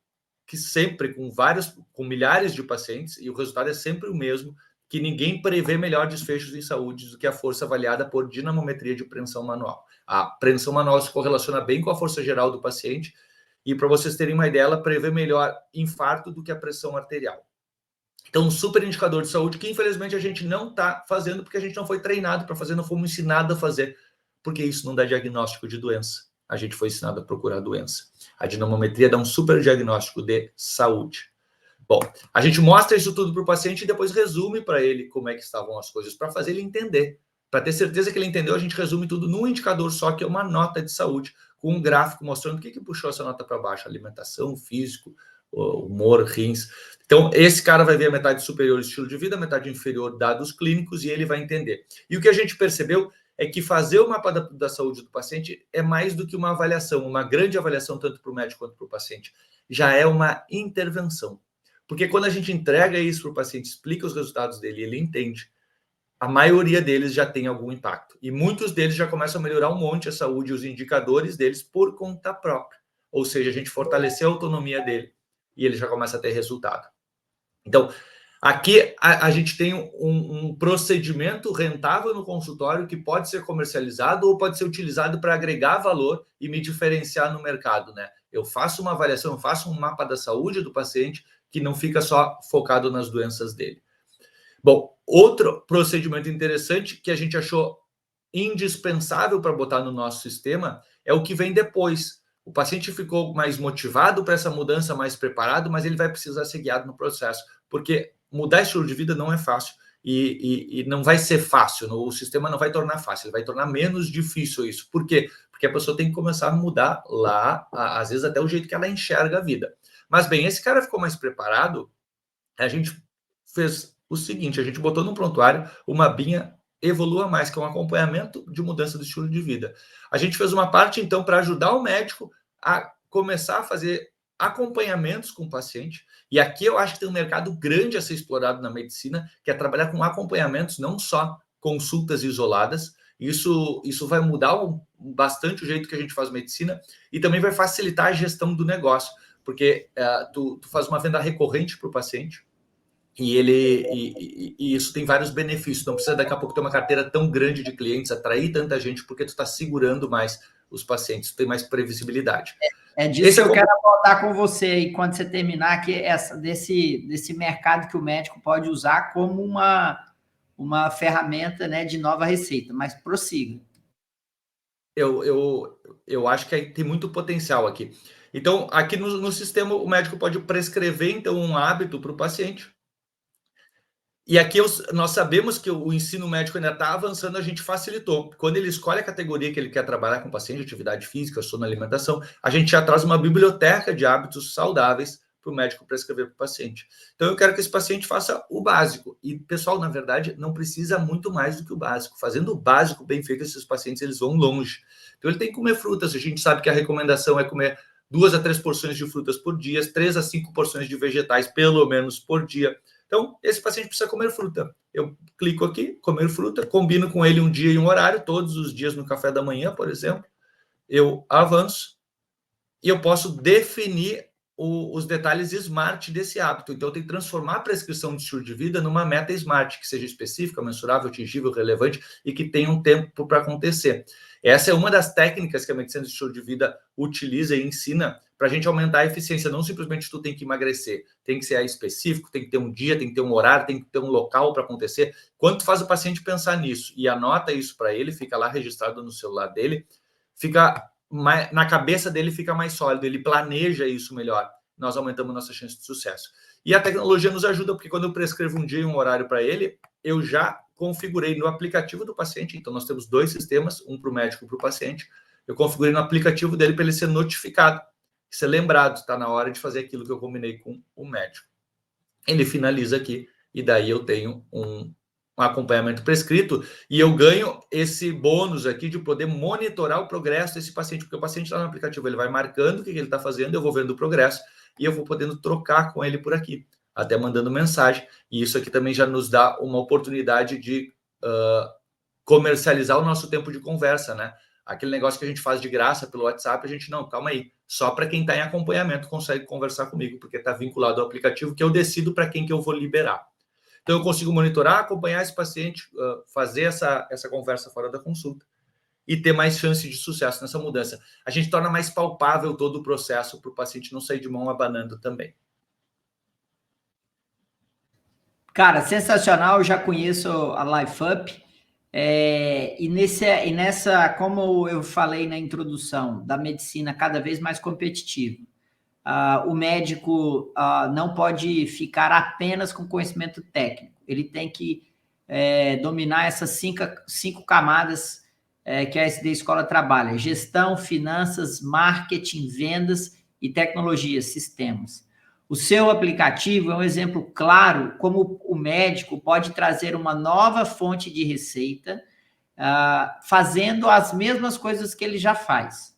que sempre, com milhares de pacientes, e o resultado é sempre o mesmo, que ninguém prevê melhor desfechos em saúde do que a força avaliada por dinamometria de preensão manual. A preensão manual se correlaciona bem com a força geral do paciente, e para vocês terem uma ideia, ela prevê melhor infarto do que a pressão arterial. Então, um super indicador de saúde que, infelizmente, a gente não está fazendo porque a gente não foi treinado para fazer, não fomos ensinados a fazer, porque isso não dá diagnóstico de doença. A gente foi ensinado a procurar doença. A dinamometria dá um super diagnóstico de saúde. Bom, a gente mostra isso tudo para o paciente e depois resume para ele como é que estavam as coisas, para fazer ele entender. Para ter certeza que ele entendeu, a gente resume tudo num indicador só, que é uma nota de saúde, com um gráfico mostrando o que puxou essa nota para baixo: alimentação, físico, humor, rins. Então, esse cara vai ver a metade superior, estilo de vida, a metade inferior, dados clínicos, e ele vai entender. E o que a gente percebeu é que fazer o mapa da saúde do paciente é mais do que uma avaliação, uma grande avaliação, tanto para o médico quanto para o paciente. Já é uma intervenção. Porque quando a gente entrega isso para o paciente, explica os resultados dele, ele entende, a maioria deles já tem algum impacto. E muitos deles já começam a melhorar um monte a saúde e os indicadores deles por conta própria. Ou seja, a gente fortaleceu a autonomia dele e ele já começa a ter resultado. Então, aqui a gente tem um procedimento rentável no consultório que pode ser comercializado ou pode ser utilizado para agregar valor e me diferenciar no mercado, né? Eu faço uma avaliação, eu faço um mapa da saúde do paciente que não fica só focado nas doenças dele. Bom, outro procedimento interessante que a gente achou indispensável para botar no nosso sistema é o que vem depois. O paciente ficou mais motivado para essa mudança, mais preparado, mas ele vai precisar ser guiado no processo, porque mudar estilo de vida não é fácil e não vai ser fácil, o sistema não vai tornar fácil, ele vai tornar menos difícil isso. Por quê? Porque a pessoa tem que começar a mudar lá, às vezes até o jeito que ela enxerga a vida. Mas, bem, esse cara ficou mais preparado, a gente fez o seguinte, a gente botou no prontuário uma BIA Evolua Mais, que é um acompanhamento de mudança do estilo de vida. A gente fez uma parte, então, para ajudar o médico a começar a fazer acompanhamentos com o paciente. E aqui eu acho que tem um mercado grande a ser explorado na medicina, que é trabalhar com acompanhamentos, não só consultas isoladas. Isso vai mudar bastante o jeito que a gente faz medicina e também vai facilitar a gestão do negócio, porque tu faz uma venda recorrente para o paciente, e isso tem vários benefícios. Não precisa daqui a pouco ter uma carteira tão grande de clientes, atrair tanta gente, porque tu está segurando mais os pacientes, tu tem mais previsibilidade. É disso que eu quero abordar com você aí quando você terminar, que desse mercado que o médico pode usar como uma ferramenta, né, de nova receita. Mas prossiga. Eu acho que tem muito potencial aqui. Então, aqui no sistema, o médico pode prescrever então um hábito para o paciente. E aqui nós sabemos que o ensino médico ainda está avançando, a gente facilitou. Quando ele escolhe a categoria que ele quer trabalhar com o paciente, atividade física, sono, alimentação, a gente já traz uma biblioteca de hábitos saudáveis para o médico prescrever para o paciente. Então, eu quero que esse paciente faça o básico. E, pessoal, na verdade, não precisa muito mais do que o básico. Fazendo o básico bem feito, esses pacientes eles vão longe. Então, ele tem que comer frutas. A gente sabe que a recomendação é comer 2 a 3 porções de frutas por dia, 3 a 5 porções de vegetais, pelo menos, por dia. Então, esse paciente precisa comer fruta. Eu clico aqui, comer fruta, combino com ele um dia e um horário, todos os dias no café da manhã, por exemplo. Eu avanço e eu posso definir os detalhes SMART desse hábito. Então, eu tenho que transformar a prescrição de estilo de vida numa meta SMART, que seja específica, mensurável, atingível, relevante e que tenha um tempo para acontecer. Essa é uma das técnicas que a medicina de estilo de vida utiliza e ensina para a gente aumentar a eficiência. Não simplesmente tu tem que emagrecer, tem que ser específico, tem que ter um dia, tem que ter um horário, tem que ter um local para acontecer. Quando tu faz o paciente pensar nisso e anota isso para ele, fica lá registrado no celular dele, na cabeça dele fica mais sólido, ele planeja isso melhor. Nós aumentamos nossa chance de sucesso. E a tecnologia nos ajuda, porque quando eu prescrevo um dia e um horário para ele, eu já configurei no aplicativo do paciente. Então, nós temos 2 sistemas, um para o médico e para o paciente. Eu configurei no aplicativo dele para ele ser notificado, ser lembrado, está na hora de fazer aquilo que eu combinei com o médico. Ele finaliza aqui e daí eu tenho um acompanhamento prescrito e eu ganho esse bônus aqui de poder monitorar o progresso desse paciente, porque o paciente está no aplicativo, ele vai marcando o que ele está fazendo, eu vou vendo o progresso e eu vou podendo trocar com ele por aqui, até mandando mensagem. E isso aqui também já nos dá uma oportunidade de comercializar o nosso tempo de conversa, né? Aquele negócio que a gente faz de graça pelo WhatsApp, a gente não, calma aí, só para quem está em acompanhamento consegue conversar comigo, porque está vinculado ao aplicativo que eu decido para quem que eu vou liberar. Então, eu consigo monitorar, acompanhar esse paciente, fazer essa conversa fora da consulta e ter mais chance de sucesso nessa mudança. A gente torna mais palpável todo o processo para o paciente não sair de mão abanando também. Cara, sensacional, eu já conheço a LifeUp. E nessa, como eu falei na introdução, da medicina cada vez mais competitiva, o médico não pode ficar apenas com conhecimento técnico, ele tem que dominar essas cinco camadas que a SD Escola trabalha: gestão, finanças, marketing, vendas e tecnologia, sistemas. O seu aplicativo é um exemplo claro como o médico pode trazer uma nova fonte de receita, fazendo as mesmas coisas que ele já faz.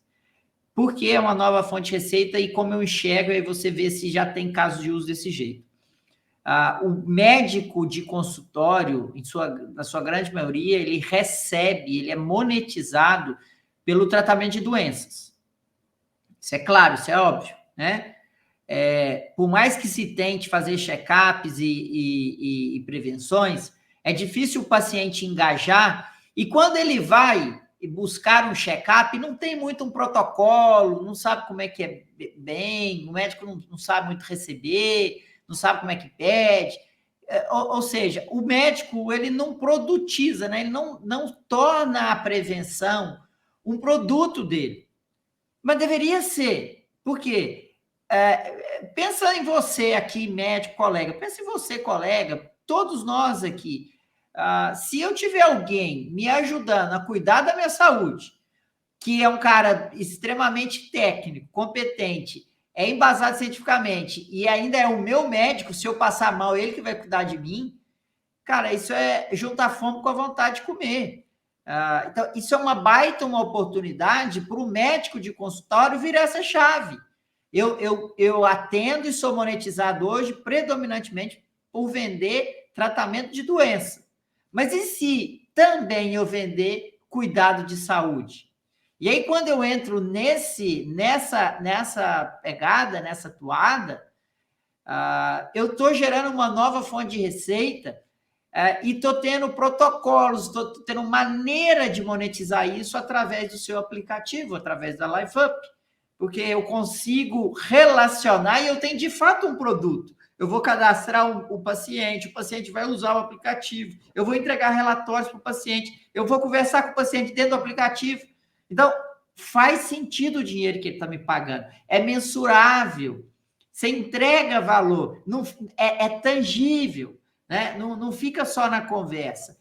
Por que é uma nova fonte de receita e como eu enxergo, aí você vê se já tem casos de uso desse jeito. O médico de consultório, na sua grande maioria, ele é monetizado pelo tratamento de doenças. Isso é claro, isso é óbvio, né? Por mais que se tente fazer check-ups e prevenções, é difícil o paciente engajar, e quando ele vai buscar um check-up, não tem muito um protocolo, não sabe como é que é bem, o médico não sabe muito receber, não sabe como é que pede, ou seja, o médico ele não produtiza, né? Ele não torna a prevenção um produto dele, mas deveria ser, por quê? Pensa em você aqui, médico, colega, pensa em você, colega, todos nós aqui. Se eu tiver alguém me ajudando a cuidar da minha saúde, que é um cara extremamente técnico, competente, é embasado cientificamente e ainda é o meu médico, se eu passar mal, ele que vai cuidar de mim, cara, isso é juntar fome com a vontade de comer. Então, isso é uma baita uma oportunidade para o médico de consultório virar essa chave. Eu atendo e sou monetizado hoje predominantemente por vender tratamento de doença. Mas e se também eu vender cuidado de saúde? E aí, quando eu entro nessa pegada, nessa toada, eu estou gerando uma nova fonte de receita e estou tendo protocolos, estou tendo maneira de monetizar isso através do seu aplicativo, através da LifeUp, porque eu consigo relacionar e eu tenho de fato um produto. Eu vou cadastrar o paciente vai usar o aplicativo, eu vou entregar relatórios para o paciente, eu vou conversar com o paciente dentro do aplicativo. Então, faz sentido o dinheiro que ele está me pagando, é mensurável, você entrega valor, não, é tangível, né? Não fica só na conversa.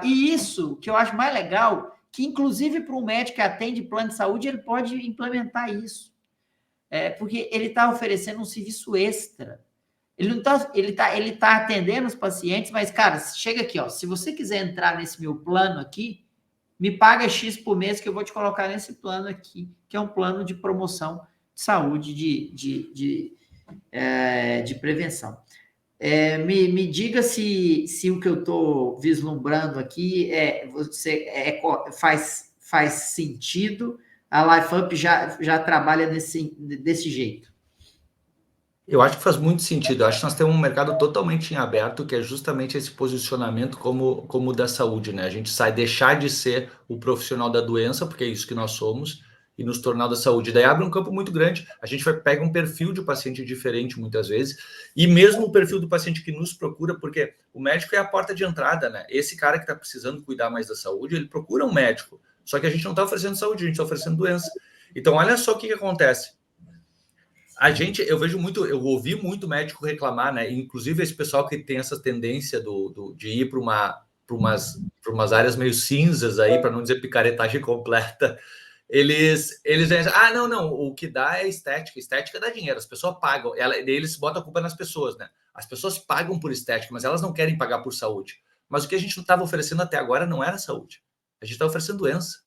E isso que eu acho mais legal, que inclusive para um médico que atende plano de saúde, ele pode implementar isso. Porque ele está oferecendo um serviço extra. Ele tá atendendo os pacientes, mas, cara, chega aqui, ó, se você quiser entrar nesse meu plano aqui, me paga X por mês que eu vou te colocar nesse plano aqui, que é um plano de promoção de saúde, de prevenção. Me diga se o que eu estou vislumbrando aqui faz sentido. A LifeUp já trabalha desse jeito. Eu acho que faz muito sentido. Eu acho que nós temos um mercado totalmente em aberto, que é justamente esse posicionamento como o da saúde, né? A gente deixar de ser o profissional da doença, porque é isso que nós somos, e nos tornar da saúde. Daí abre um campo muito grande. A gente pega um perfil de paciente diferente muitas vezes, e mesmo o perfil do paciente que nos procura, porque o médico é a porta de entrada, né? Esse cara que está precisando cuidar mais da saúde, ele procura um médico. Só que a gente não está oferecendo saúde, a gente está oferecendo doença. Então, olha só o que acontece. Eu vejo muito, eu ouvi muito médico reclamar, né? Inclusive esse pessoal que tem essa tendência de ir para umas áreas meio cinzas aí, para não dizer picaretagem completa. Eles dizem, não, o que dá é estética dá dinheiro, as pessoas pagam, eles botam a culpa nas pessoas, né? As pessoas pagam por estética, mas elas não querem pagar por saúde. Mas o que a gente não estava oferecendo até agora não era saúde, a gente estava oferecendo doença.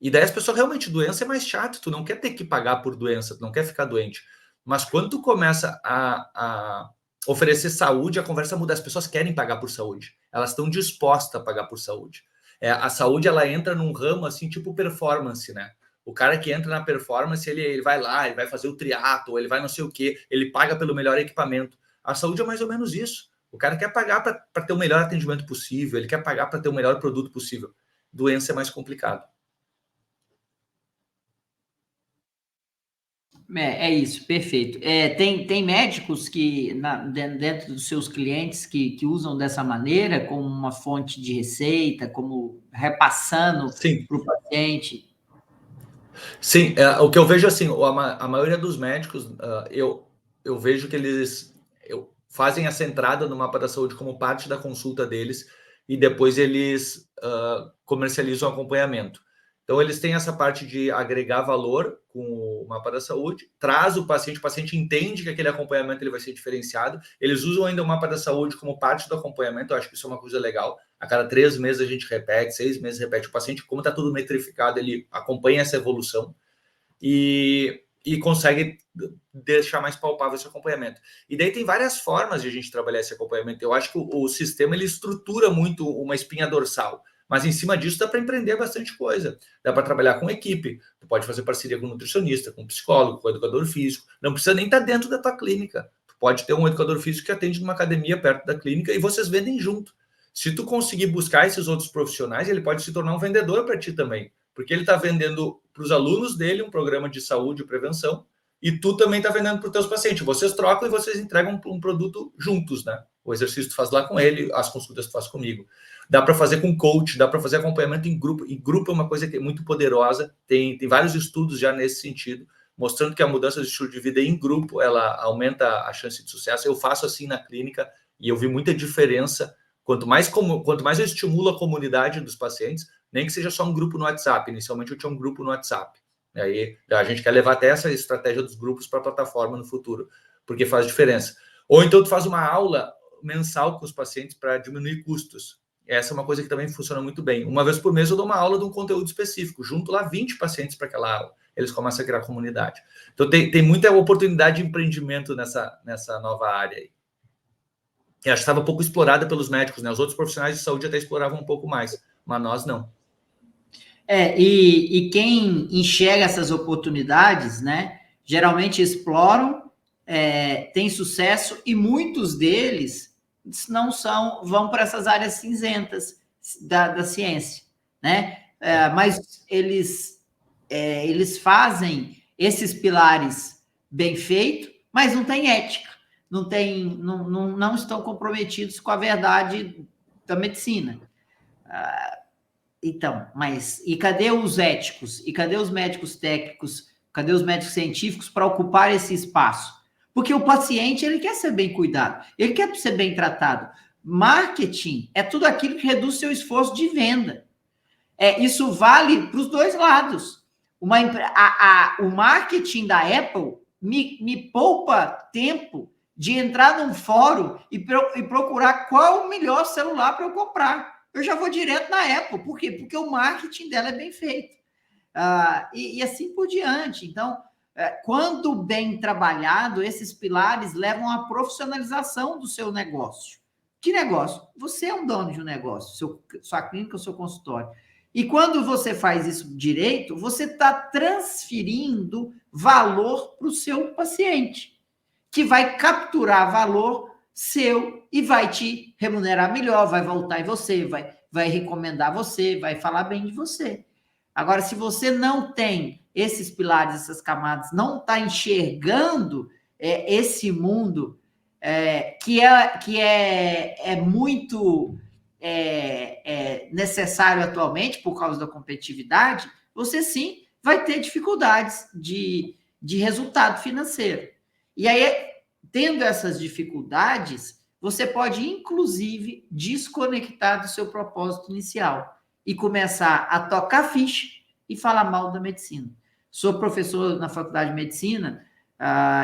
E daí as pessoas realmente, doença é mais chato, tu não quer ter que pagar por doença, tu não quer ficar doente. Mas quando tu começa a oferecer saúde, a conversa muda, as pessoas querem pagar por saúde, elas estão dispostas a pagar por saúde. A saúde, ela entra num ramo assim, tipo performance, né? O cara que entra na performance, ele vai lá, ele vai fazer o triatlo, ele vai não sei o quê, ele paga pelo melhor equipamento. A saúde é mais ou menos isso. O cara quer pagar para ter o melhor atendimento possível, ele quer pagar para ter o melhor produto possível. Doença é mais complicado. É isso, perfeito. Tem médicos que, dentro dos seus clientes, que usam dessa maneira, como uma fonte de receita, como repassando para o paciente? Sim, o que eu vejo assim, a maioria dos médicos, eu vejo que eles fazem essa entrada no mapa da saúde como parte da consulta deles e depois eles comercializam o acompanhamento. Então, eles têm essa parte de agregar valor com o mapa da saúde, traz o paciente entende que aquele acompanhamento ele vai ser diferenciado, eles usam ainda o mapa da saúde como parte do acompanhamento, eu acho que isso é uma coisa legal. A cada 3 meses a gente repete, 6 meses repete. O paciente, como está tudo metrificado, ele acompanha essa evolução e consegue deixar mais palpável esse acompanhamento. E daí tem várias formas de a gente trabalhar esse acompanhamento. Eu acho que o sistema ele estrutura muito uma espinha dorsal. Mas em cima disso dá para empreender bastante coisa. Dá para trabalhar com equipe. Tu pode fazer parceria com um nutricionista, com um psicólogo, com um educador físico. Não precisa nem estar dentro da tua clínica. Tu pode ter um educador físico que atende numa academia perto da clínica e vocês vendem junto. Se tu conseguir buscar esses outros profissionais, ele pode se tornar um vendedor para ti também. Porque ele está vendendo para os alunos dele um programa de saúde e prevenção e tu também está vendendo para os teus pacientes. Vocês trocam e vocês entregam um produto juntos, né? O exercício tu faz lá com ele, as consultas tu faz comigo. Dá para fazer com coach, dá para fazer acompanhamento em grupo. E grupo é uma coisa que é muito poderosa. Tem vários estudos já nesse sentido, mostrando que a mudança de estilo de vida em grupo, ela aumenta a chance de sucesso. Eu faço assim na clínica e eu vi muita diferença. Quanto mais eu estimulo a comunidade dos pacientes, nem que seja só um grupo no WhatsApp. Inicialmente eu tinha um grupo no WhatsApp. E aí a gente quer levar até essa estratégia dos grupos para a plataforma no futuro, porque faz diferença. Ou então tu faz uma aula mensal com os pacientes para diminuir custos. Essa é uma coisa que também funciona muito bem. Uma vez por mês eu dou uma aula de um conteúdo específico, junto lá 20 pacientes para aquela aula. Eles começam a criar comunidade. Então tem muita oportunidade de empreendimento nessa nova área aí. Eu acho que estava pouco explorada pelos médicos, né? Os outros profissionais de saúde até exploravam um pouco mais, mas nós não. E quem enxerga essas oportunidades, né, geralmente exploram, tem sucesso, e muitos deles vão para essas áreas cinzentas da ciência, né? Mas eles fazem esses pilares bem feitos, mas não tem ética, não estão comprometidos com a verdade da medicina. Então, mas e cadê os éticos? E cadê os médicos técnicos? Cadê os médicos científicos para ocupar esse espaço? Porque o paciente, ele quer ser bem cuidado, ele quer ser bem tratado. Marketing é tudo aquilo que reduz seu esforço de venda. Isso vale para os dois lados. O marketing da Apple me poupa tempo de entrar num fórum e procurar qual o melhor celular para eu comprar. Eu já vou direto na Apple. Por quê? Porque o marketing dela é bem feito. E assim por diante. Então, quando bem trabalhado, esses pilares levam à profissionalização do seu negócio. Que negócio? Você é um dono de um negócio, sua clínica, o seu consultório. E quando você faz isso direito, você está transferindo valor para o seu paciente, que vai capturar valor seu e vai te remunerar melhor, vai voltar em você, vai recomendar você, vai falar bem de você. Agora, se você não tem esses pilares, essas camadas, não está enxergando esse mundo que é muito necessário atualmente por causa da competitividade, você sim vai ter dificuldades de resultado financeiro. E aí, tendo essas dificuldades, você pode, inclusive, desconectar do seu propósito inicial e começar a tocar ficha e falar mal da medicina. Sou professor na faculdade de medicina,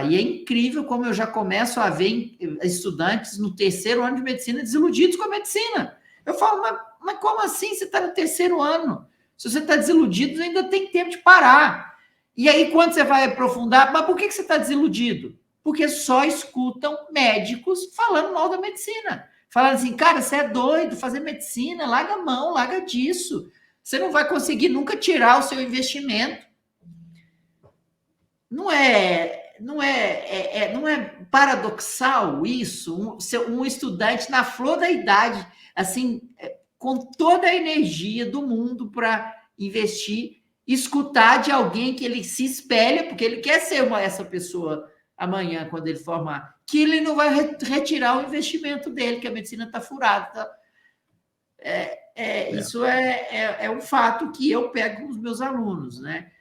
e é incrível como eu já começo a ver estudantes no terceiro ano de medicina desiludidos com a medicina. Eu falo, mas como assim? Você está no terceiro ano. Se você está desiludido, ainda tem tempo de parar. E aí, quando você vai aprofundar, mas por que você está desiludido? Porque só escutam médicos falando mal da medicina. Falando assim, cara, você é doido, fazer medicina, larga a mão, larga disso. Você não vai conseguir nunca tirar o seu investimento. Não é paradoxal isso? Um estudante na flor da idade, assim, com toda a energia do mundo para investir, escutar de alguém que ele se espelha, porque ele quer ser essa pessoa amanhã, quando ele formar, que ele não vai retirar o investimento dele, que a medicina está furada. Tá? Isso é um fato que eu pego com os meus alunos, né?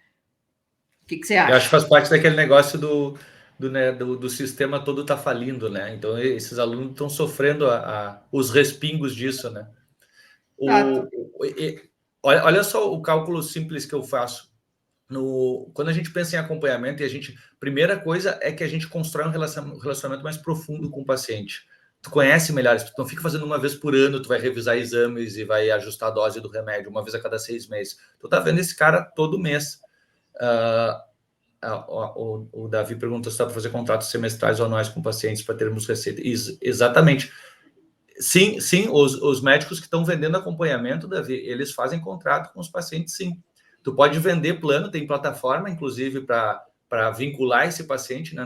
O que você acha? Eu acho que faz parte daquele negócio do sistema todo está falindo, né? Então, esses alunos estão sofrendo os respingos disso, né? Olha só o cálculo simples que eu faço. Quando a gente pensa em acompanhamento, primeira coisa é que a gente constrói um relacionamento mais profundo com o paciente. Tu conhece melhor, tu não fica fazendo uma vez por ano, tu vai revisar exames e vai ajustar a dose do remédio uma vez a cada 6 meses. Tu tá vendo esse cara todo mês. O Davi pergunta se dá para fazer contratos semestrais ou anuais com pacientes para termos receita. Exatamente. Sim, os médicos que estão vendendo acompanhamento, Davi, eles fazem contrato com os pacientes, sim. Tu pode vender plano, tem plataforma, inclusive, para vincular esse paciente, né,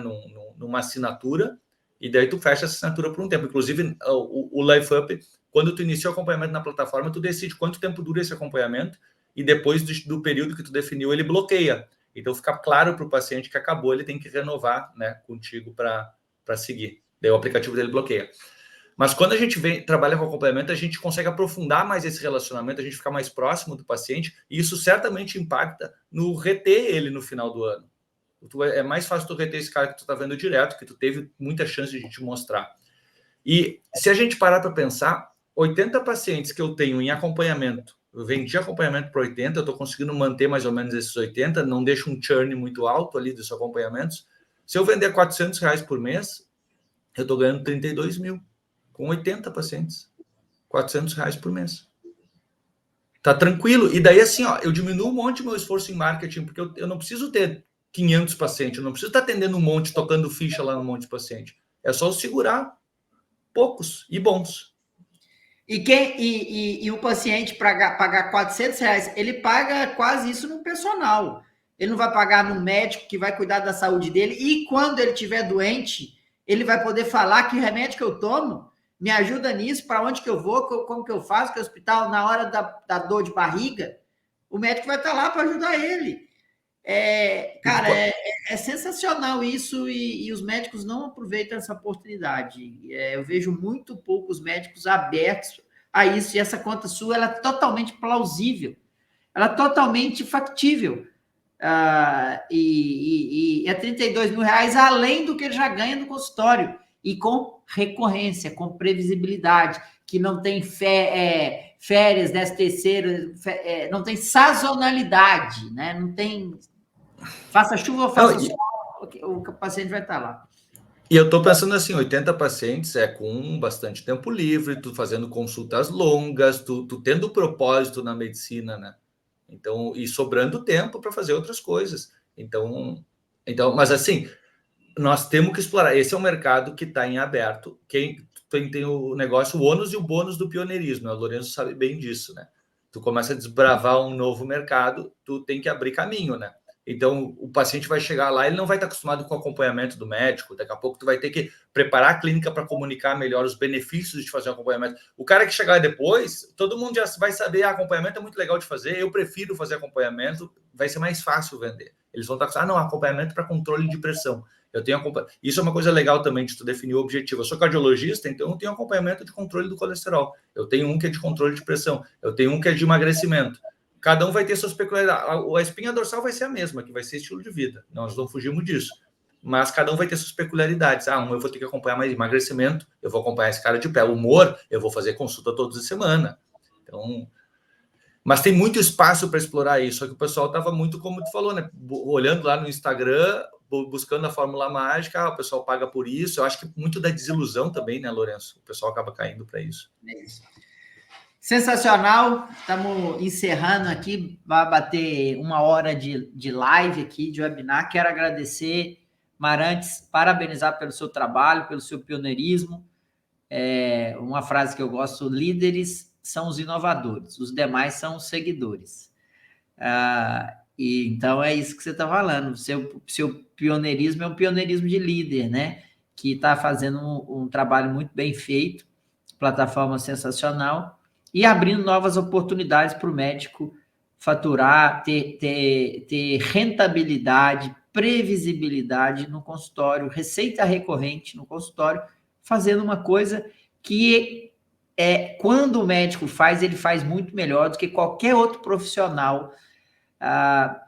numa assinatura, e daí tu fecha essa assinatura por um tempo. Inclusive, o LifeUp, quando tu inicia o acompanhamento na plataforma, tu decide quanto tempo dura esse acompanhamento, e depois do período que tu definiu, ele bloqueia. Então, fica claro para o paciente que acabou, ele tem que renovar, né, contigo para seguir. Daí o aplicativo dele bloqueia. Mas quando a gente trabalha com acompanhamento, a gente consegue aprofundar mais esse relacionamento, a gente fica mais próximo do paciente, e isso certamente impacta no reter ele no final do ano. É mais fácil tu reter esse cara que tu está vendo direto, que tu teve muita chance de te mostrar. E se a gente parar para pensar, 80 pacientes que eu tenho em acompanhamento Eu vendi acompanhamento para 80, eu estou conseguindo manter mais ou menos esses 80, não deixo um churn muito alto ali dos acompanhamentos. Se eu vender R$400 por mês, eu estou ganhando 32 mil, com 80 pacientes. R$400 por mês. Tá tranquilo. E daí, assim, ó, eu diminuo um monte meu esforço em marketing, porque eu não preciso ter 500 pacientes, eu não preciso estar atendendo um monte, tocando ficha lá no monte de paciente. É só eu segurar poucos e bons. E o paciente pagar R$400, ele paga quase isso no personal. Ele não vai pagar no médico que vai cuidar da saúde dele. E quando ele estiver doente, ele vai poder falar que remédio que eu tomo me ajuda nisso, para onde que eu vou, como que eu faço, que o hospital, na hora da dor de barriga, o médico vai estar lá para ajudar ele. Cara, é sensacional isso e os médicos não aproveitam essa oportunidade. Eu vejo muito poucos médicos abertos a isso, e essa conta sua ela é totalmente plausível, ela é totalmente factível. E é R$32 mil além do que ele já ganha no consultório, e com recorrência, com previsibilidade, que não tem férias, 13º, não tem sazonalidade, né? Não tem faça chuva ou faça sol, o paciente vai estar lá. E eu estou pensando assim, 80 pacientes com bastante tempo livre, tu fazendo consultas longas, tu tendo propósito na medicina, né? Então, e sobrando tempo para fazer outras coisas. Então, mas assim, nós temos que explorar. Esse é um mercado que está em aberto. Quem tem o negócio, o ônus e o bônus do pioneirismo, né? O Lourenço sabe bem disso, né? Tu começa a desbravar um novo mercado, tu tem que abrir caminho, né? Então, o paciente vai chegar lá, ele não vai estar acostumado com o acompanhamento do médico. Daqui a pouco, tu vai ter que preparar a clínica para comunicar melhor os benefícios de fazer um acompanhamento. O cara que chegar depois, todo mundo já vai saber, acompanhamento é muito legal de fazer, eu prefiro fazer acompanhamento, vai ser mais fácil vender. Eles vão estar acostumados, acompanhamento para controle de pressão. Eu tenho Isso é uma coisa legal também de tu definir o objetivo. Eu sou cardiologista, então eu tenho acompanhamento de controle do colesterol. Eu tenho um que é de controle de pressão. Eu tenho um que é de emagrecimento. Cada um vai ter suas peculiaridades. A espinha dorsal vai ser a mesma, que vai ser estilo de vida. Nós não fugimos disso. Mas cada um vai ter suas peculiaridades. Eu vou ter que acompanhar mais emagrecimento, eu vou acompanhar esse cara de pé. Humor, eu vou fazer consulta todas as semanas. Então, mas tem muito espaço para explorar isso. Só que o pessoal estava muito, como tu falou, né? Olhando lá no Instagram, buscando a fórmula mágica, o pessoal paga por isso. Eu acho que muito da desilusão também, né, Lourenço? O pessoal acaba caindo para isso. É isso. Sensacional, estamos encerrando aqui, vai bater 1 hora de live aqui, de webinar. Quero agradecer, Marantes, parabenizar pelo seu trabalho, pelo seu pioneirismo. Uma frase que eu gosto: líderes são os inovadores, os demais são os seguidores. Então é isso que você está falando, seu pioneirismo é um pioneirismo de líder, né? Que está fazendo um trabalho muito bem feito, plataforma sensacional, e abrindo novas oportunidades para o médico faturar, ter rentabilidade, previsibilidade no consultório, receita recorrente no consultório, fazendo uma coisa que, quando o médico faz, ele faz muito melhor do que qualquer outro profissional.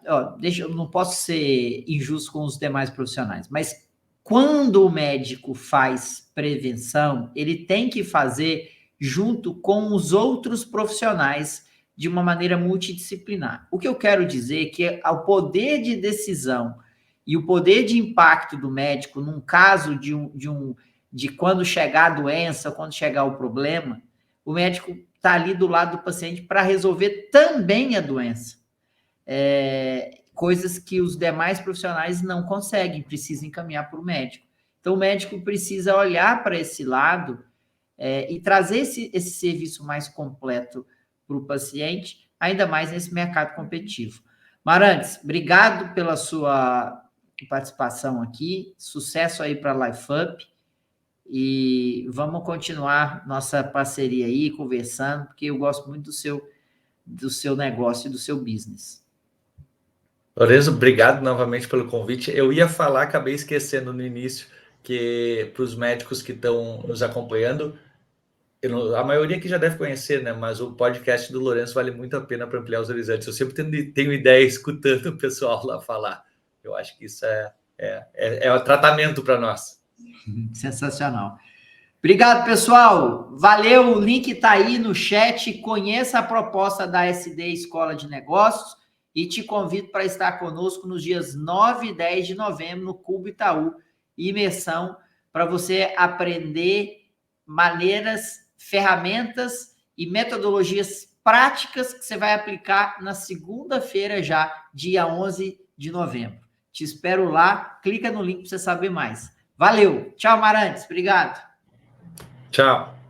Eu não posso ser injusto com os demais profissionais, mas quando o médico faz prevenção, ele tem que fazer junto com os outros profissionais de uma maneira multidisciplinar. O que eu quero dizer é que o poder de decisão e o poder de impacto do médico num caso de quando chegar a doença, quando chegar o problema, o médico está ali do lado do paciente para resolver também a doença. Coisas que os demais profissionais não conseguem, precisam encaminhar para o médico. Então, o médico precisa olhar para esse lado e trazer esse serviço mais completo para o paciente, ainda mais nesse mercado competitivo. Marantes, obrigado pela sua participação aqui, sucesso aí para a LifeUp, e vamos continuar nossa parceria aí, conversando, porque eu gosto muito do seu negócio e do seu business. Lourenço, obrigado novamente pelo convite. Eu ia falar, acabei esquecendo no início, que para os médicos que estão nos acompanhando, a maioria que já deve conhecer, né? Mas o podcast do Lourenço vale muito a pena para ampliar os horizontes. Eu sempre tenho ideia escutando o pessoal lá falar. Eu acho que isso é o tratamento para nós. Sensacional. Obrigado, pessoal. Valeu, o link está aí no chat. Conheça a proposta da SD Escola de Negócios e te convido para estar conosco nos dias 9 e 10 de novembro no Cubo Itaú, imersão, para você aprender maneiras, ferramentas e metodologias práticas que você vai aplicar na segunda-feira já, dia 11 de novembro. Te espero lá, clica no link para você saber mais. Valeu, tchau, Marantes, obrigado. Tchau.